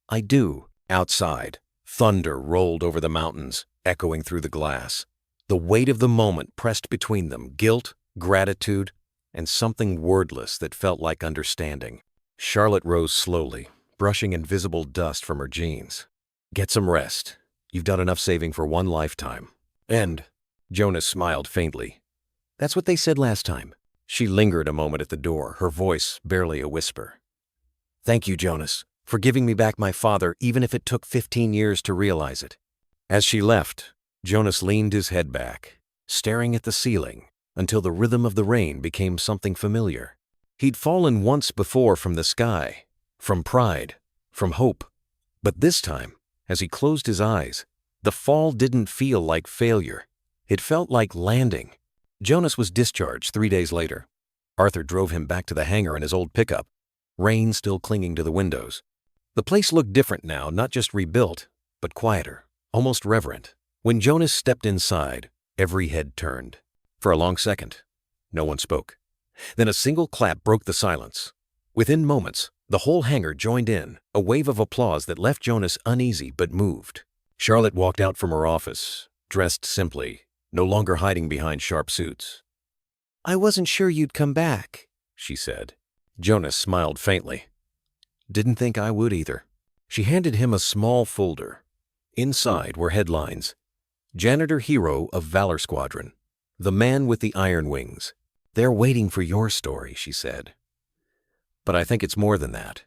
I do. Outside, thunder rolled over the mountains, echoing through the glass. The weight of the moment pressed between them, guilt, gratitude, and something wordless that felt like understanding. Charlotte rose slowly, brushing invisible dust from her jeans. Get some rest. You've done enough saving for one lifetime. And, Jonas smiled faintly. That's what they said last time. She lingered a moment at the door, her voice barely a whisper. Thank you, Jonas, for giving me back my father, even if it took 15 years to realize it. As she left, Jonas leaned his head back, staring at the ceiling until the rhythm of the rain became something familiar. He'd fallen once before from the sky, from pride, from hope. But this time, as he closed his eyes, the fall didn't feel like failure. It felt like landing. Jonas was discharged 3 days later. Arthur drove him back to the hangar in his old pickup, rain still clinging to the windows. The place looked different now, not just rebuilt, but quieter, almost reverent. When Jonas stepped inside, every head turned. For a long second, no one spoke. Then a single clap broke the silence. Within moments, the whole hangar joined in, a wave of applause that left Jonas uneasy but moved. Charlotte walked out from her office, dressed simply, no longer hiding behind sharp suits. I wasn't sure you'd come back, she said. Jonas smiled faintly. Didn't think I would either. She handed him a small folder. Inside were headlines. Janitor Hero of Valor Squadron. The Man with the Iron Wings. They're waiting for your story, she said. But I think it's more than that.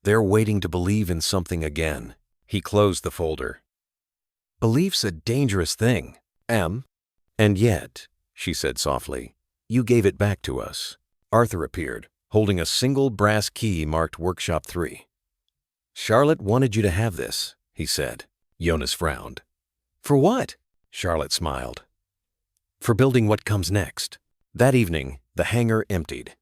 They're waiting to believe in something again. He closed the folder. Belief's a dangerous thing, Em. And yet, she said softly, you gave it back to us. Arthur appeared, holding a single brass key marked Workshop 3. Charlotte wanted you to have this, he said. Jonas frowned. For what? Charlotte smiled. For building what comes next. That evening, the hangar emptied.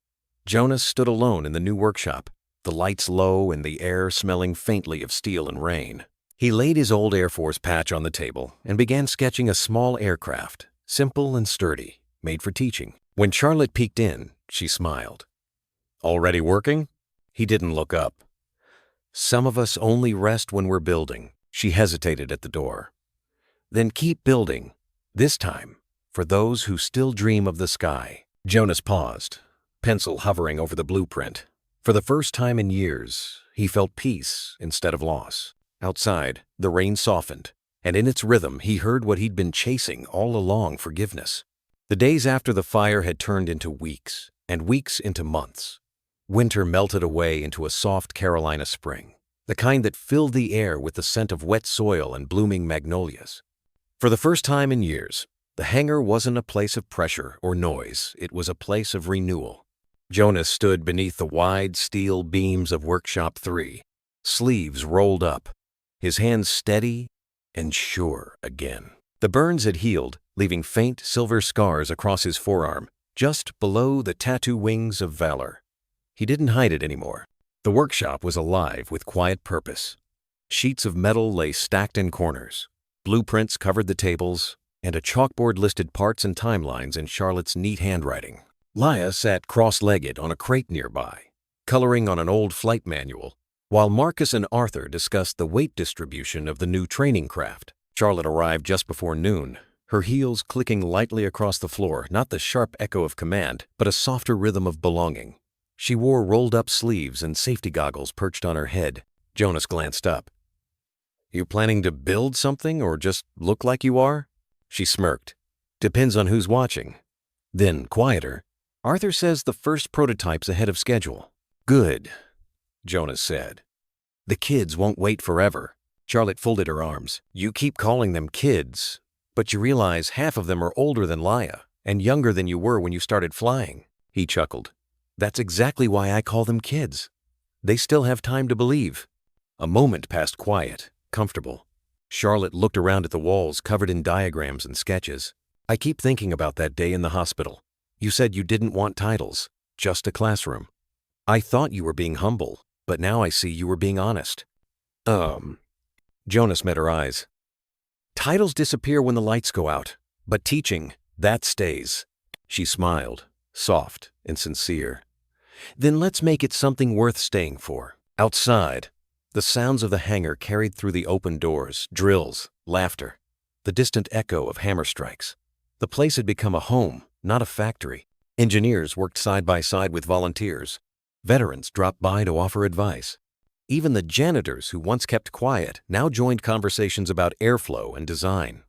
Jonas stood alone in the new workshop, the lights low and the air smelling faintly of steel and rain. He laid his old Air Force patch on the table and began sketching a small aircraft, simple and sturdy, made for teaching. When Charlotte peeked in, she smiled. Already working? He didn't look up. Some of us only rest when we're building. She hesitated at the door. Then keep building, this time, for those who still dream of the sky. Jonas paused, pencil hovering over the blueprint. For the first time in years, he felt peace instead of loss. Outside, the rain softened, and in its rhythm he heard what he'd been chasing all along: forgiveness. The days after the fire had turned into weeks, and weeks into months. Winter melted away into a soft Carolina spring, the kind that filled the air with the scent of wet soil and blooming magnolias. For the first time in years, the hangar wasn't a place of pressure or noise, it was a place of renewal. Jonas stood beneath the wide steel beams of Workshop 3, sleeves rolled up, his hands steady and sure again. The burns had healed, leaving faint silver scars across his forearm, just below the tattoo wings of valor. He didn't hide it anymore. The workshop was alive with quiet purpose. Sheets of metal lay stacked in corners. Blueprints covered the tables, and a chalkboard listed parts and timelines in Charlotte's neat handwriting. Leia sat cross-legged on a crate nearby, coloring on an old flight manual, while Marcus and Arthur discussed the weight distribution of the new training craft. Charlotte arrived just before noon, her heels clicking lightly across the floor, not the sharp echo of command, but a softer rhythm of belonging. She wore rolled-up sleeves and safety goggles perched on her head. Jonas glanced up. "You planning to build something or just look like you are?" She smirked. "Depends on who's watching." Then, quieter, "Arthur says the first prototype's ahead of schedule." "Good," Jonas said. "The kids won't wait forever." Charlotte folded her arms. "You keep calling them kids, but you realize half of them are older than Laia and younger than you were when you started flying." He chuckled. "That's exactly why I call them kids. They still have time to believe." A moment passed quiet, comfortable. Charlotte looked around at the walls covered in diagrams and sketches. "I keep thinking about that day in the hospital. You said you didn't want titles, just a classroom. I thought you were being humble, but now I see you were being honest." Jonas met her eyes. "Titles disappear when the lights go out, but teaching, that stays." She smiled, soft and sincere. "Then let's make it something worth staying for." Outside, the sounds of the hangar carried through the open doors, drills, laughter, the distant echo of hammer strikes. The place had become a home, not a factory. Engineers worked side by side with volunteers. Veterans dropped by to offer advice. Even the janitors who once kept quiet now joined conversations about airflow and design.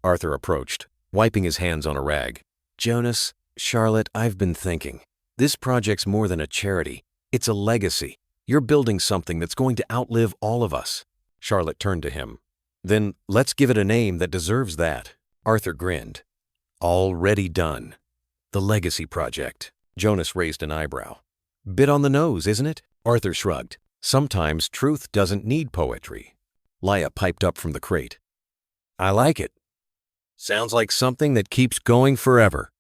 Arthur approached, wiping his hands on a rag. "Jonas, Charlotte, I've been thinking. This project's more than a charity. It's a legacy. You're building something that's going to outlive all of us." Charlotte turned to him. "Then let's give it a name that deserves that." Arthur grinned. "Already done. The Legacy Project." Jonas raised an eyebrow. "Bit on the nose, isn't it?" Arthur shrugged. "Sometimes truth doesn't need poetry." Laia piped up from the crate. "I like it. Sounds like something that keeps going forever."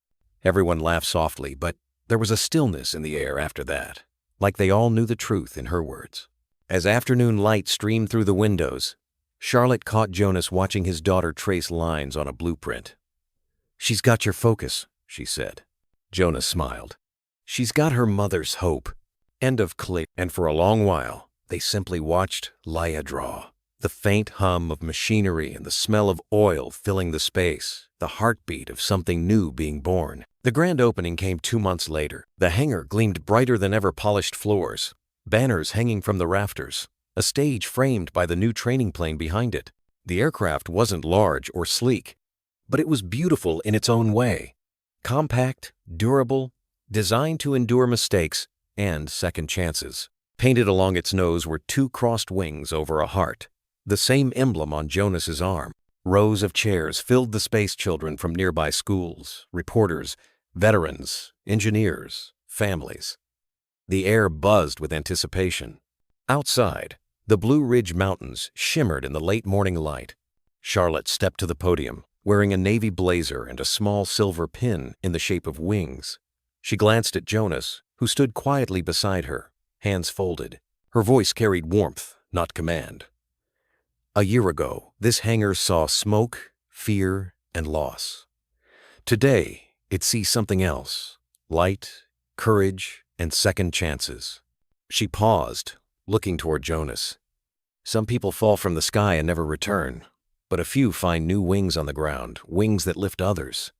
Everyone laughed softly, but there was a stillness in the air after that, like they all knew the truth in her words. As afternoon light streamed through the windows, Charlotte caught Jonas watching his daughter trace lines on a blueprint. "She's got your focus," she said. Jonas smiled. "She's got her mother's hope." End of clip. And for a long while, they simply watched Laia draw. The faint hum of machinery and the smell of oil filling the space, the heartbeat of something new being born. The grand opening came 2 months later. The hangar gleamed brighter than ever polished floors, banners hanging from the rafters, a stage framed by the new training plane behind it. The aircraft wasn't large or sleek, but it was beautiful in its own way. Compact, durable, designed to endure mistakes and second chances. Painted along its nose were 2 crossed wings over a heart, the same emblem on Jonas's arm. Rows of chairs filled the space children from nearby schools, reporters, veterans, engineers, families. The air buzzed with anticipation. Outside, the Blue Ridge Mountains shimmered in the late morning light. Charlotte stepped to the podium, wearing a navy blazer and a small silver pin in the shape of wings. She glanced at Jonas, who stood quietly beside her, hands folded. Her voice carried warmth, not command. "A year ago, this hangar saw smoke, fear, and loss. Today, it sees something else: light, courage, and second chances." She paused, looking toward Jonas. "Some people fall from the sky and never return, but a few find new wings on the ground, wings that lift others.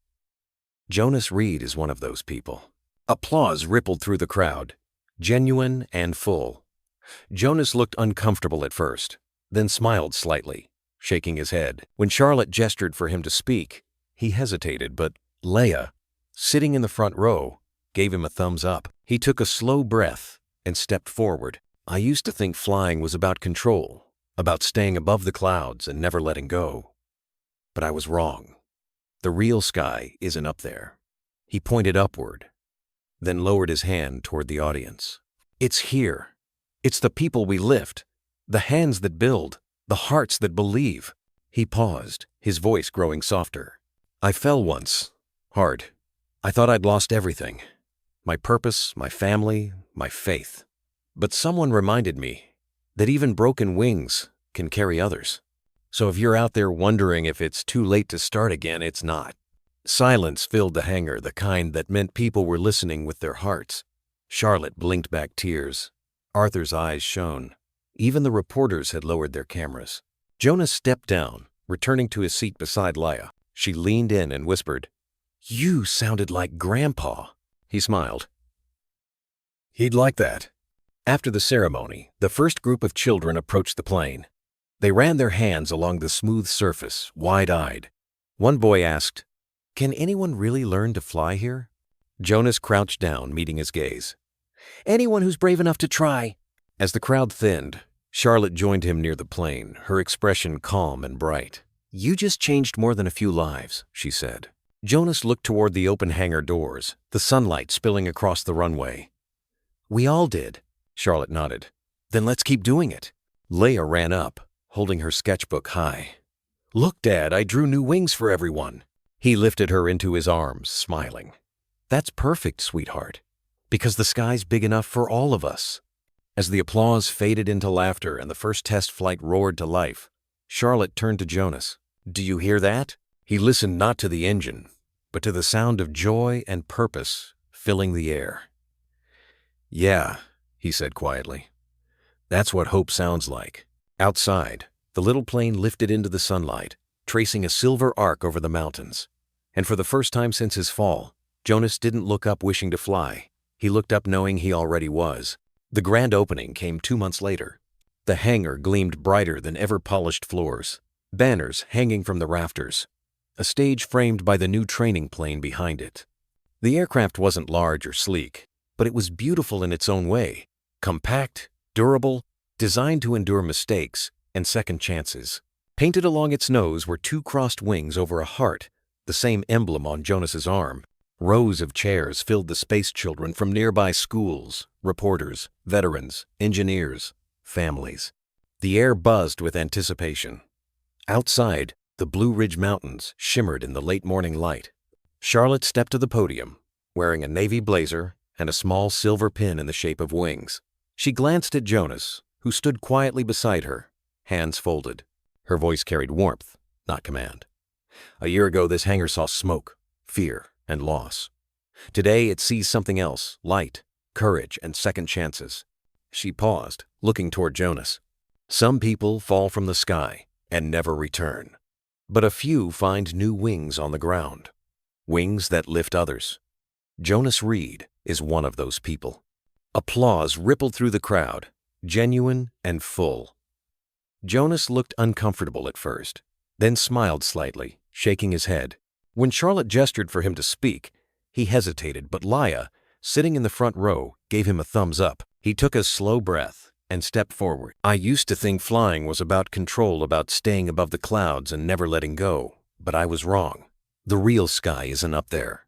Jonas Reed is one of those people." Applause rippled through the crowd, genuine and full. Jonas looked uncomfortable at first, then smiled slightly, shaking his head. When Charlotte gestured for him to speak, he hesitated, but Laia, sitting in the front row, gave him a thumbs up. He took a slow breath and stepped forward. "I used to think flying was about control, about staying above the clouds and never letting go. But I was wrong. The real sky isn't up there." He pointed upward, then lowered his hand toward the audience. "It's here. It's the people we lift, the hands that build, the hearts that believe." He paused, his voice growing softer. "I fell once, hard. I thought I'd lost everything. My purpose, my family, my faith. But someone reminded me that even broken wings can carry others. So if you're out there wondering if it's too late to start again, it's not." Silence filled the hangar, the kind that meant people were listening with their hearts. Charlotte blinked back tears. Arthur's eyes shone. Even the reporters had lowered their cameras. Jonas stepped down, returning to his seat beside Laia. She leaned in and whispered, "You sounded like Grandpa." He smiled. "He'd like that." After the ceremony, the first group of children approached the plane. They ran their hands along the smooth surface, wide-eyed. One boy asked, "Can anyone really learn to fly here?" Jonas crouched down, meeting his gaze. "Anyone who's brave enough to try." As the crowd thinned, Charlotte joined him near the plane, her expression calm and bright. "You just changed more than a few lives," she said. Jonas looked toward the open hangar doors, the sunlight spilling across the runway. "We all did," Charlotte nodded. "Then let's keep doing it." Leia ran up, holding her sketchbook high. "Look, Dad, I drew new wings for everyone." He lifted her into his arms, smiling. "That's perfect, sweetheart, because the sky's big enough for all of us." As the applause faded into laughter and the first test flight roared to life, Charlotte turned to Jonas. "Do you hear that?" He listened not to the engine, but to the sound of joy and purpose filling the air. "Yeah," he said quietly. "That's what hope sounds like." Outside, the little plane lifted into the sunlight, tracing a silver arc over the mountains. And for the first time since his fall, Jonas didn't look up wishing to fly. He looked up knowing he already was. The grand opening came 2 months later. The hangar gleamed brighter than ever polished floors, banners hanging from the rafters, a stage framed by the new training plane behind it. The aircraft wasn't large or sleek, but it was beautiful in its own way, compact, durable, designed to endure mistakes and second chances. Painted along its nose were 2 crossed wings over a heart, the same emblem on Jonas's arm. Rows of chairs filled the space children from nearby schools, reporters, veterans, engineers, families. The air buzzed with anticipation. Outside, the Blue Ridge Mountains shimmered in the late morning light. Charlotte stepped to the podium, wearing a navy blazer and a small silver pin in the shape of wings. She glanced at Jonas, who stood quietly beside her, hands folded. Her voice carried warmth, not command. "A year ago, this hangar saw smoke, fear, and loss. Today, it sees something else, light, courage, and second chances." She paused, looking toward Jonas. "Some people fall from the sky and never return, but a few find new wings on the ground, wings that lift others. Jonas Reed is one of those people." Applause rippled through the crowd, genuine and full. Jonas looked uncomfortable at first, then smiled slightly, shaking his head. When Charlotte gestured for him to speak, he hesitated, but Leia, sitting in the front row, gave him a thumbs up. He took a slow breath and stepped forward. "I used to think flying was about control, about staying above the clouds and never letting go, but I was wrong. The real sky isn't up there."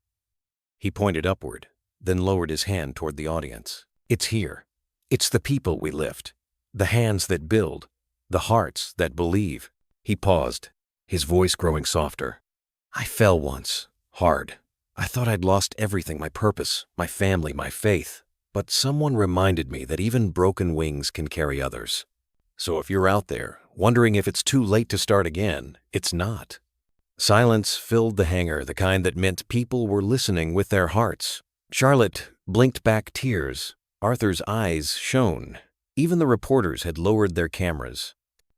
He pointed upward, then lowered his hand toward the audience. "It's here. It's the people we lift, the hands that build, the hearts that believe." He paused, his voice growing softer. "I fell once, hard. I thought I'd lost everything, my purpose, my family, my faith. But someone reminded me that even broken wings can carry others. So if you're out there, wondering if it's too late to start again, it's not." Silence filled the hangar, the kind that meant people were listening with their hearts. Charlotte blinked back tears. Arthur's eyes shone. Even the reporters had lowered their cameras.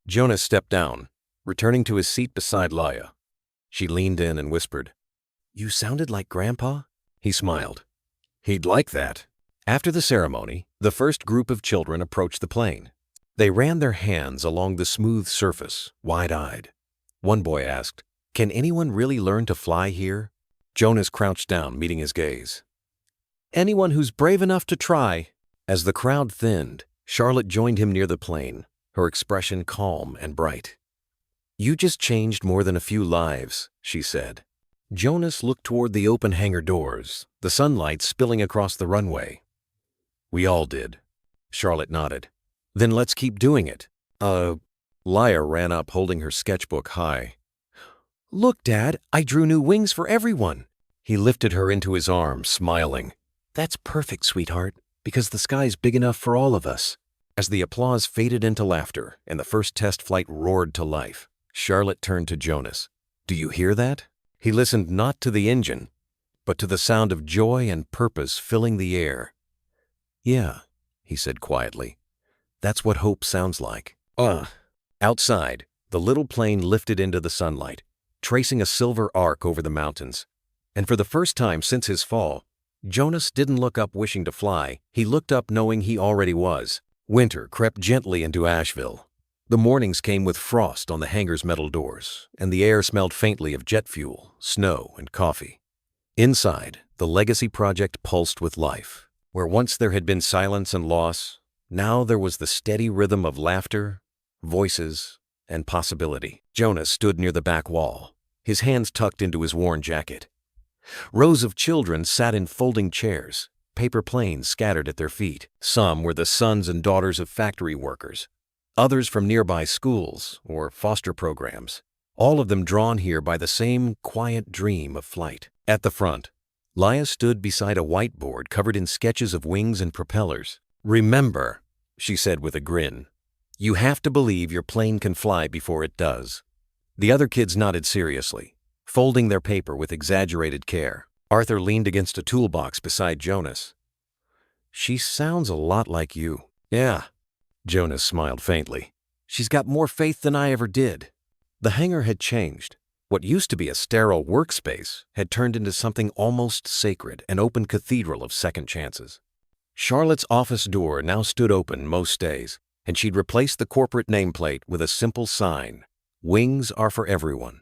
Jonas stepped down, returning to his seat beside Leia. She leaned in and whispered, "You sounded like Grandpa?" He smiled. "He'd like that." After the ceremony, the first group of children approached the plane. They ran their hands along the smooth surface, wide-eyed. One boy asked, "Can anyone really learn to fly here?" Jonas crouched down, meeting his gaze. "Anyone who's brave enough to try." As the crowd thinned, Charlotte joined him near the plane, her expression calm and bright. "You just changed more than a few lives," she said. Jonas looked toward the open hangar doors, the sunlight spilling across the runway. "We all did." Charlotte nodded. "Then let's keep doing it." Leia ran up, holding her sketchbook high. "Look, Dad, I drew new wings for everyone." He lifted her into his arms, smiling. "That's perfect, sweetheart, because the sky's big enough for all of us." As the applause faded into laughter and the first test flight roared to life, Charlotte turned to Jonas. "Do you hear that?" He listened not to the engine, but to the sound of joy and purpose filling the air. "Yeah," he said quietly. "That's what hope sounds like." Outside, the little plane lifted into the sunlight, tracing a silver arc over the mountains. And for the first time since his fall, Jonas didn't look up wishing to fly, he looked up knowing he already was. Winter crept gently into Asheville. The mornings came with frost on the hangar's metal doors, and the air smelled faintly of jet fuel, snow, and coffee. Inside, the legacy project pulsed with life. Where once there had been silence and loss, now there was the steady rhythm of laughter, voices, and possibility. Jonas stood near the back wall, his hands tucked into his worn jacket. Rows of children sat in folding chairs, paper planes scattered at their feet. Some were the sons and daughters of factory workers, others from nearby schools or foster programs, all of them drawn here by the same quiet dream of flight. At the front, Laya stood beside a whiteboard covered in sketches of wings and propellers. "Remember," she said with a grin, "you have to believe your plane can fly before it does." The other kids nodded seriously, folding their paper with exaggerated care. Arthur leaned against a toolbox beside Jonas. "She sounds a lot like you." "Yeah," Jonas smiled faintly. "She's got more faith than I ever did." The hangar had changed. What used to be a sterile workspace had turned into something almost sacred, an open cathedral of second chances. Charlotte's office door now stood open most days, and she'd replaced the corporate nameplate with a simple sign, "Wings are for everyone."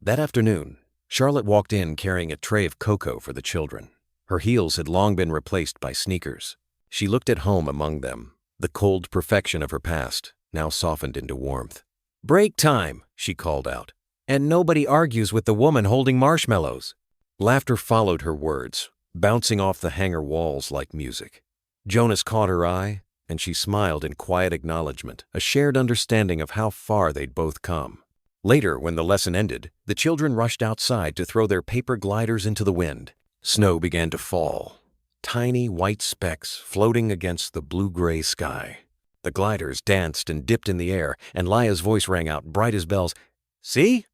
That afternoon, Charlotte walked in carrying a tray of cocoa for the children. Her heels had long been replaced by sneakers. She looked at home among them, the cold perfection of her past, now softened into warmth. "Break time," she called out. "And nobody argues with the woman holding marshmallows." Laughter followed her words, bouncing off the hangar walls like music. Jonas caught her eye, and she smiled in quiet acknowledgement, a shared understanding of how far they'd both come. Later, when the lesson ended, the children rushed outside to throw their paper gliders into the wind. Snow began to fall, tiny white specks floating against the blue-gray sky. The gliders danced and dipped in the air, and Laya's voice rang out, bright as bells. "See?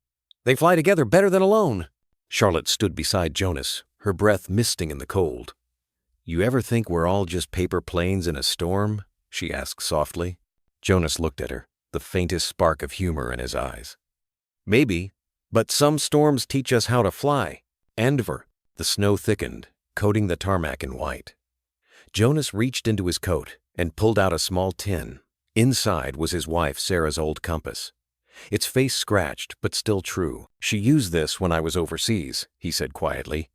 They fly together better than alone." Charlotte stood beside Jonas, her breath misting in the cold. "You ever think we're all just paper planes in a storm?" she asked softly. Jonas looked at her, the faintest spark of humor in his eyes. "Maybe, but some storms teach us how to fly." Endeavor. The snow thickened, coating the tarmac in white. Jonas reached into his coat and pulled out a small tin. Inside was his wife Sarah's old compass. Its face scratched, but still true. "She used this when I was overseas," he said quietly.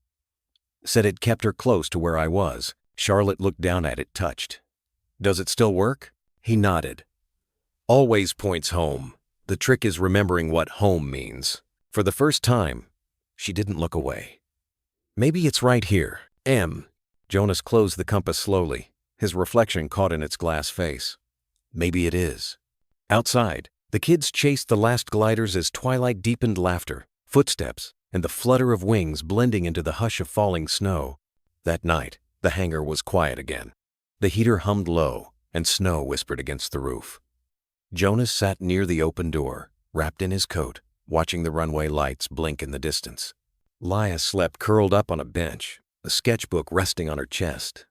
"Said it kept her close to where I was." Charlotte looked down at it, touched. "Does it still work?" He nodded. "Always points home. The trick is remembering what home means." For the first time, she didn't look away. "Maybe it's right here." Jonas closed the compass slowly, his reflection caught in its glass face. "Maybe it is." Outside, the kids chased the last gliders as twilight deepened. Laughter, footsteps, and the flutter of wings blending into the hush of falling snow. That night, the hangar was quiet again. The heater hummed low, and snow whispered against the roof. Jonas sat near the open door, wrapped in his coat, watching the runway lights blink in the distance. Laya slept curled up on a bench, a sketchbook resting on her chest.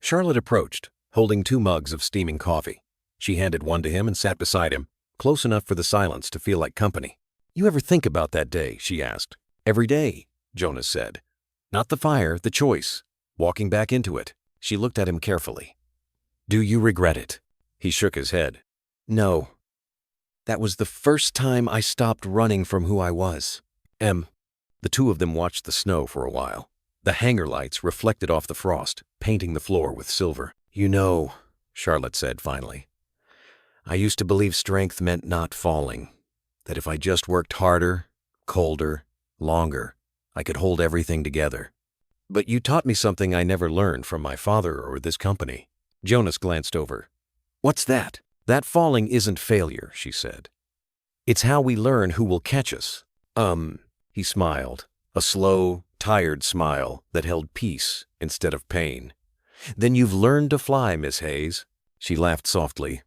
Charlotte approached, holding 2 mugs of steaming coffee. She handed one to him and sat beside him, close enough for the silence to feel like company. "You ever think about that day?" she asked. "Every day," Jonas said. "Not the fire, the choice. Walking back into it." She looked at him carefully. "Do you regret it?" He shook his head. "No. That was the first time I stopped running from who I was." The two of them watched the snow for a while. The hangar lights reflected off the frost, painting the floor with silver. "You know," Charlotte said finally, "I used to believe strength meant not falling, that if I just worked harder, colder, longer, I could hold everything together. But you taught me something I never learned from my father or this company." Jonas glanced over. "What's that?" "That falling isn't failure," she said. "It's how we learn who will catch us." He smiled, a slow, tired smile that held peace instead of pain. "Then you've learned to fly, Miss Hayes." She laughed softly.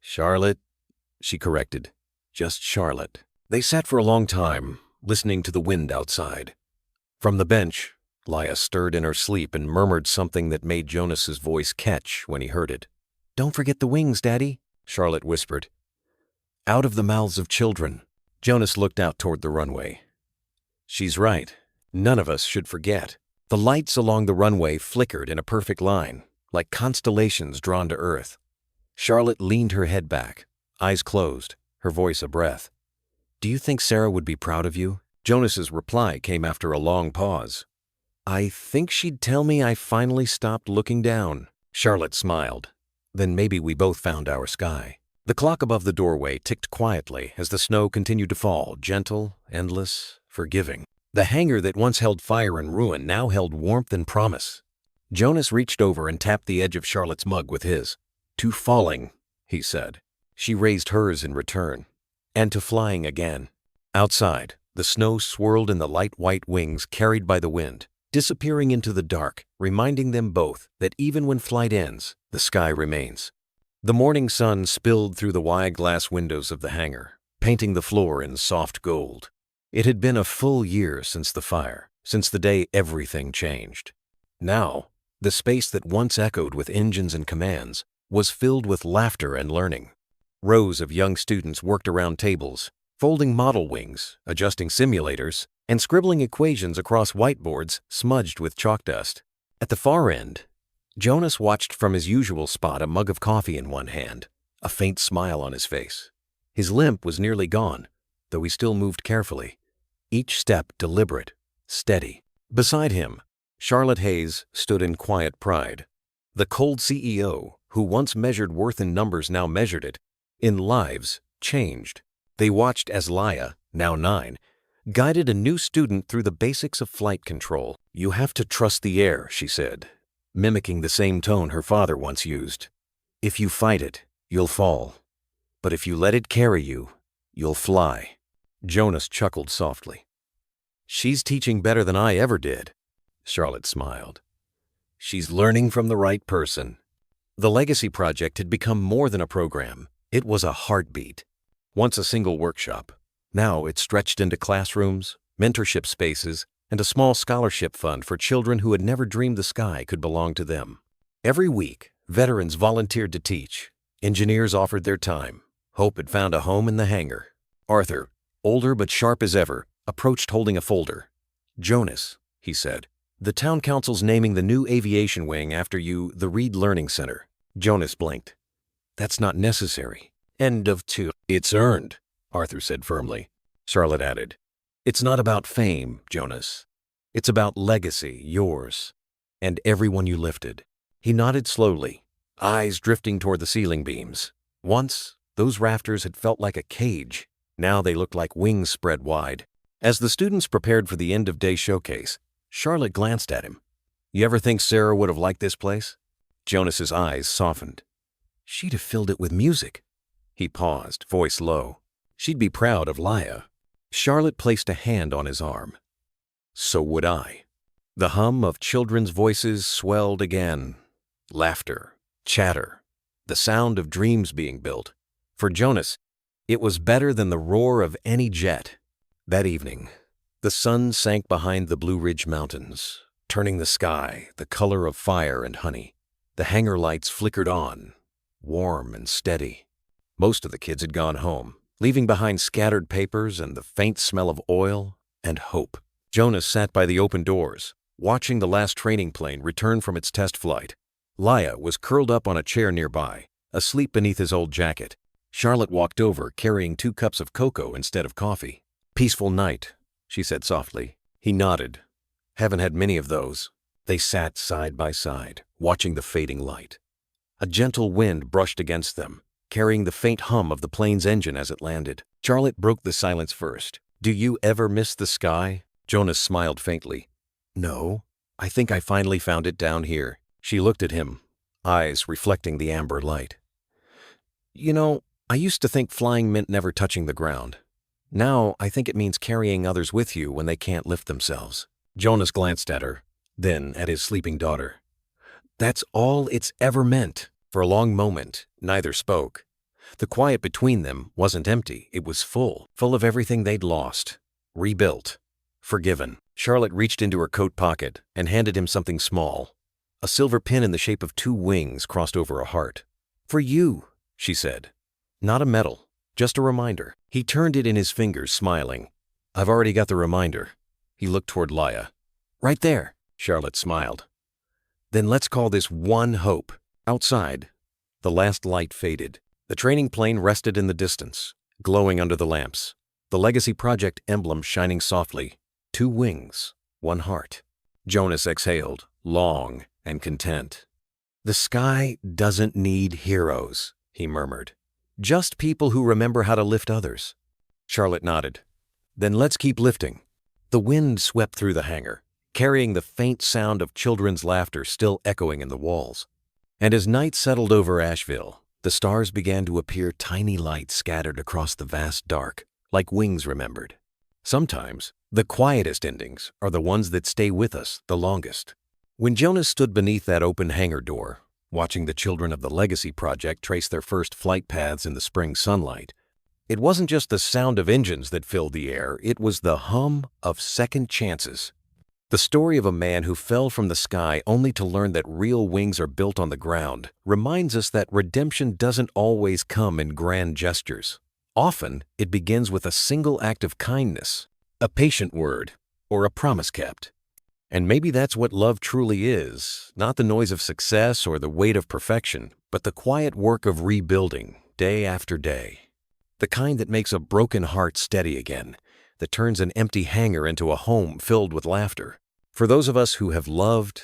"Charlotte," she corrected. "Just Charlotte." They sat for a long time, listening to the wind outside. From the bench, Laya stirred in her sleep and murmured something that made Jonas's voice catch when he heard it. "Don't forget the wings, Daddy," Charlotte whispered. "Out of the mouths of children." Jonas looked out toward the runway. She's right. None of us should forget. The lights along the runway flickered in a perfect line, like constellations drawn to Earth. Charlotte leaned her head back, eyes closed, her voice a breath. "Do you think Sarah would be proud of you?" Jonas's reply came after a long pause. "I think she'd tell me I finally stopped looking down." Charlotte smiled. "Then maybe we both found our sky." The clock above the doorway ticked quietly as the snow continued to fall, gentle, endless, forgiving. The hangar that once held fire and ruin now held warmth and promise. Jonas reached over and tapped the edge of Charlotte's mug with his. "To falling," he said. She raised hers in return. "And to flying again." Outside, the snow swirled in the light white wings carried by the wind, disappearing into the dark, reminding them both that even when flight ends, the sky remains. The morning sun spilled through the wide glass windows of the hangar, painting the floor in soft gold. It had been a full year since the fire, since the day everything changed. Now, the space that once echoed with engines and commands was filled with laughter and learning. Rows of young students worked around tables, folding model wings, adjusting simulators, and scribbling equations across whiteboards smudged with chalk dust. At the far end, Jonas watched from his usual spot, a mug of coffee in one hand, a faint smile on his face. His limp was nearly gone, though he still moved carefully, each step deliberate, steady. Beside him, Charlotte Hayes stood in quiet pride. The cold CEO, who once measured worth in numbers, now measured it in lives changed. They watched as Laya, now 9, guided a new student through the basics of flight control. "You have to trust the air," she said, mimicking the same tone her father once used. "If you fight it, you'll fall. But if you let it carry you, you'll fly." Jonas chuckled softly. "She's teaching better than I ever did." Charlotte smiled. "She's learning from the right person." The Legacy Project had become more than a program. It was a heartbeat. Once a single workshop, now it stretched into classrooms, mentorship spaces, and a small scholarship fund for children who had never dreamed the sky could belong to them. Every week, veterans volunteered to teach. Engineers offered their time. Hope had found a home in the hangar. Arthur, older but sharp as ever, approached holding a folder. "Jonas," he said, "the town council's naming the new aviation wing after you, the Reed Learning Center." Jonas blinked. "That's not necessary." End of 2. "It's earned," Arthur said firmly. Charlotte added, "It's not about fame, Jonas. It's about legacy, yours, and everyone you lifted." He nodded slowly, eyes drifting toward the ceiling beams. Once, those rafters had felt like a cage. Now they looked like wings spread wide. As the students prepared for the end-of-day showcase, Charlotte glanced at him. "You ever think Sarah would have liked this place?" Jonas's eyes softened. "She'd have filled it with music." He paused, voice low. "She'd be proud of Laya." Charlotte placed a hand on his arm. "So would I." The hum of children's voices swelled again. Laughter, chatter, the sound of dreams being built. For Jonas, it was better than the roar of any jet. That evening, the sun sank behind the Blue Ridge Mountains, turning the sky the color of fire and honey. The hangar lights flickered on, warm and steady. Most of the kids had gone home, leaving behind scattered papers and the faint smell of oil and hope. Jonas sat by the open doors, watching the last training plane return from its test flight. Laya was curled up on a chair nearby, asleep beneath his old jacket. Charlotte walked over, carrying 2 cups of cocoa instead of coffee. "Peaceful night," she said softly. He nodded. "Haven't had many of those." They sat side by side, watching the fading light. A gentle wind brushed against them, carrying the faint hum of the plane's engine as it landed. Charlotte broke the silence first. "Do you ever miss the sky?" Jonas smiled faintly. "No, I think I finally found it down here." She looked at him, eyes reflecting the amber light. "You know, I used to think flying meant never touching the ground. Now I think it means carrying others with you when they can't lift themselves." Jonas glanced at her, then at his sleeping daughter. "That's all it's ever meant." For a long moment, neither spoke. The quiet between them wasn't empty, it was full of everything they'd lost, rebuilt, forgiven. Charlotte reached into her coat pocket and handed him something small. A silver pin in the shape of 2 wings crossed over a heart. "For you," she said. "Not a medal, just a reminder." He turned it in his fingers, smiling. "I've already got the reminder. He looked toward Laya. Right there, Charlotte smiled. Then let's call this one hope. Outside, the last light faded. The training plane rested in the distance, glowing under the lamps. The Legacy Project emblem shining softly. 2 wings, 1 heart. Jonas exhaled, long and content. The sky doesn't need heroes, he murmured. Just people who remember how to lift others. Charlotte nodded. Then let's keep lifting. The wind swept through the hangar, carrying the faint sound of children's laughter still echoing in the walls. And as night settled over Asheville, the stars began to appear tiny lights scattered across the vast dark, like wings remembered. Sometimes, the quietest endings are the ones that stay with us the longest. When Jonas stood beneath that open hangar door, watching the children of the Legacy Project trace their first flight paths in the spring sunlight, it wasn't just the sound of engines that filled the air, it was the hum of second chances. The story of a man who fell from the sky only to learn that real wings are built on the ground reminds us that redemption doesn't always come in grand gestures. Often, it begins with a single act of kindness, a patient word, or a promise kept. And maybe that's what love truly is, not the noise of success or the weight of perfection, but the quiet work of rebuilding, day after day. The kind that makes a broken heart steady again, that turns an empty hangar into a home filled with laughter. For those of us who have loved,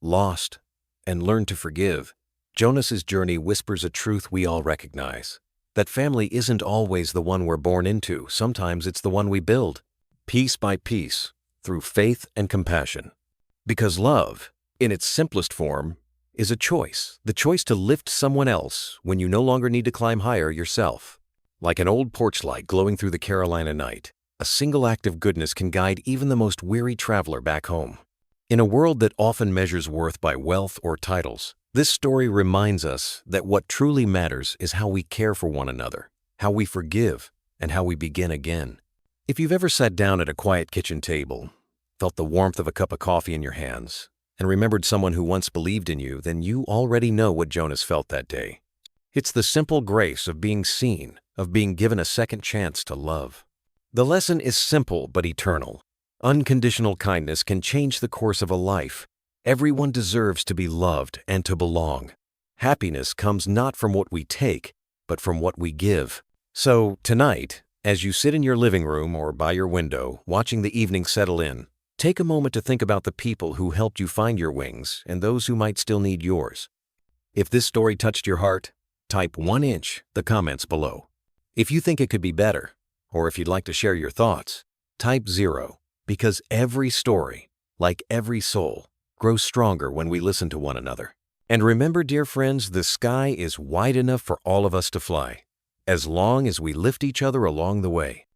lost, and learned to forgive, Jonas's journey whispers a truth we all recognize. That family isn't always the one we're born into, sometimes it's the one we build, piece by piece, through faith and compassion. Because love, in its simplest form, is a choice, the choice to lift someone else when you no longer need to climb higher yourself. Like an old porch light glowing through the Carolina night, a single act of goodness can guide even the most weary traveler back home. In a world that often measures worth by wealth or titles, this story reminds us that what truly matters is how we care for one another, how we forgive, and how we begin again. If you've ever sat down at a quiet kitchen table, felt the warmth of a cup of coffee in your hands, and remembered someone who once believed in you, then you already know what Jonas felt that day. It's the simple grace of being seen, of being given a second chance to love. The lesson is simple but eternal. Unconditional kindness can change the course of a life. Everyone deserves to be loved and to belong. Happiness comes not from what we take, but from what we give. So, tonight, as you sit in your living room or by your window, watching the evening settle in, take a moment to think about the people who helped you find your wings and those who might still need yours. If this story touched your heart, type 1" the comments below. If you think it could be better, or if you'd like to share your thoughts, type 0, because every story, like every soul, grows stronger when we listen to one another. And remember, dear friends, the sky is wide enough for all of us to fly, as long as we lift each other along the way.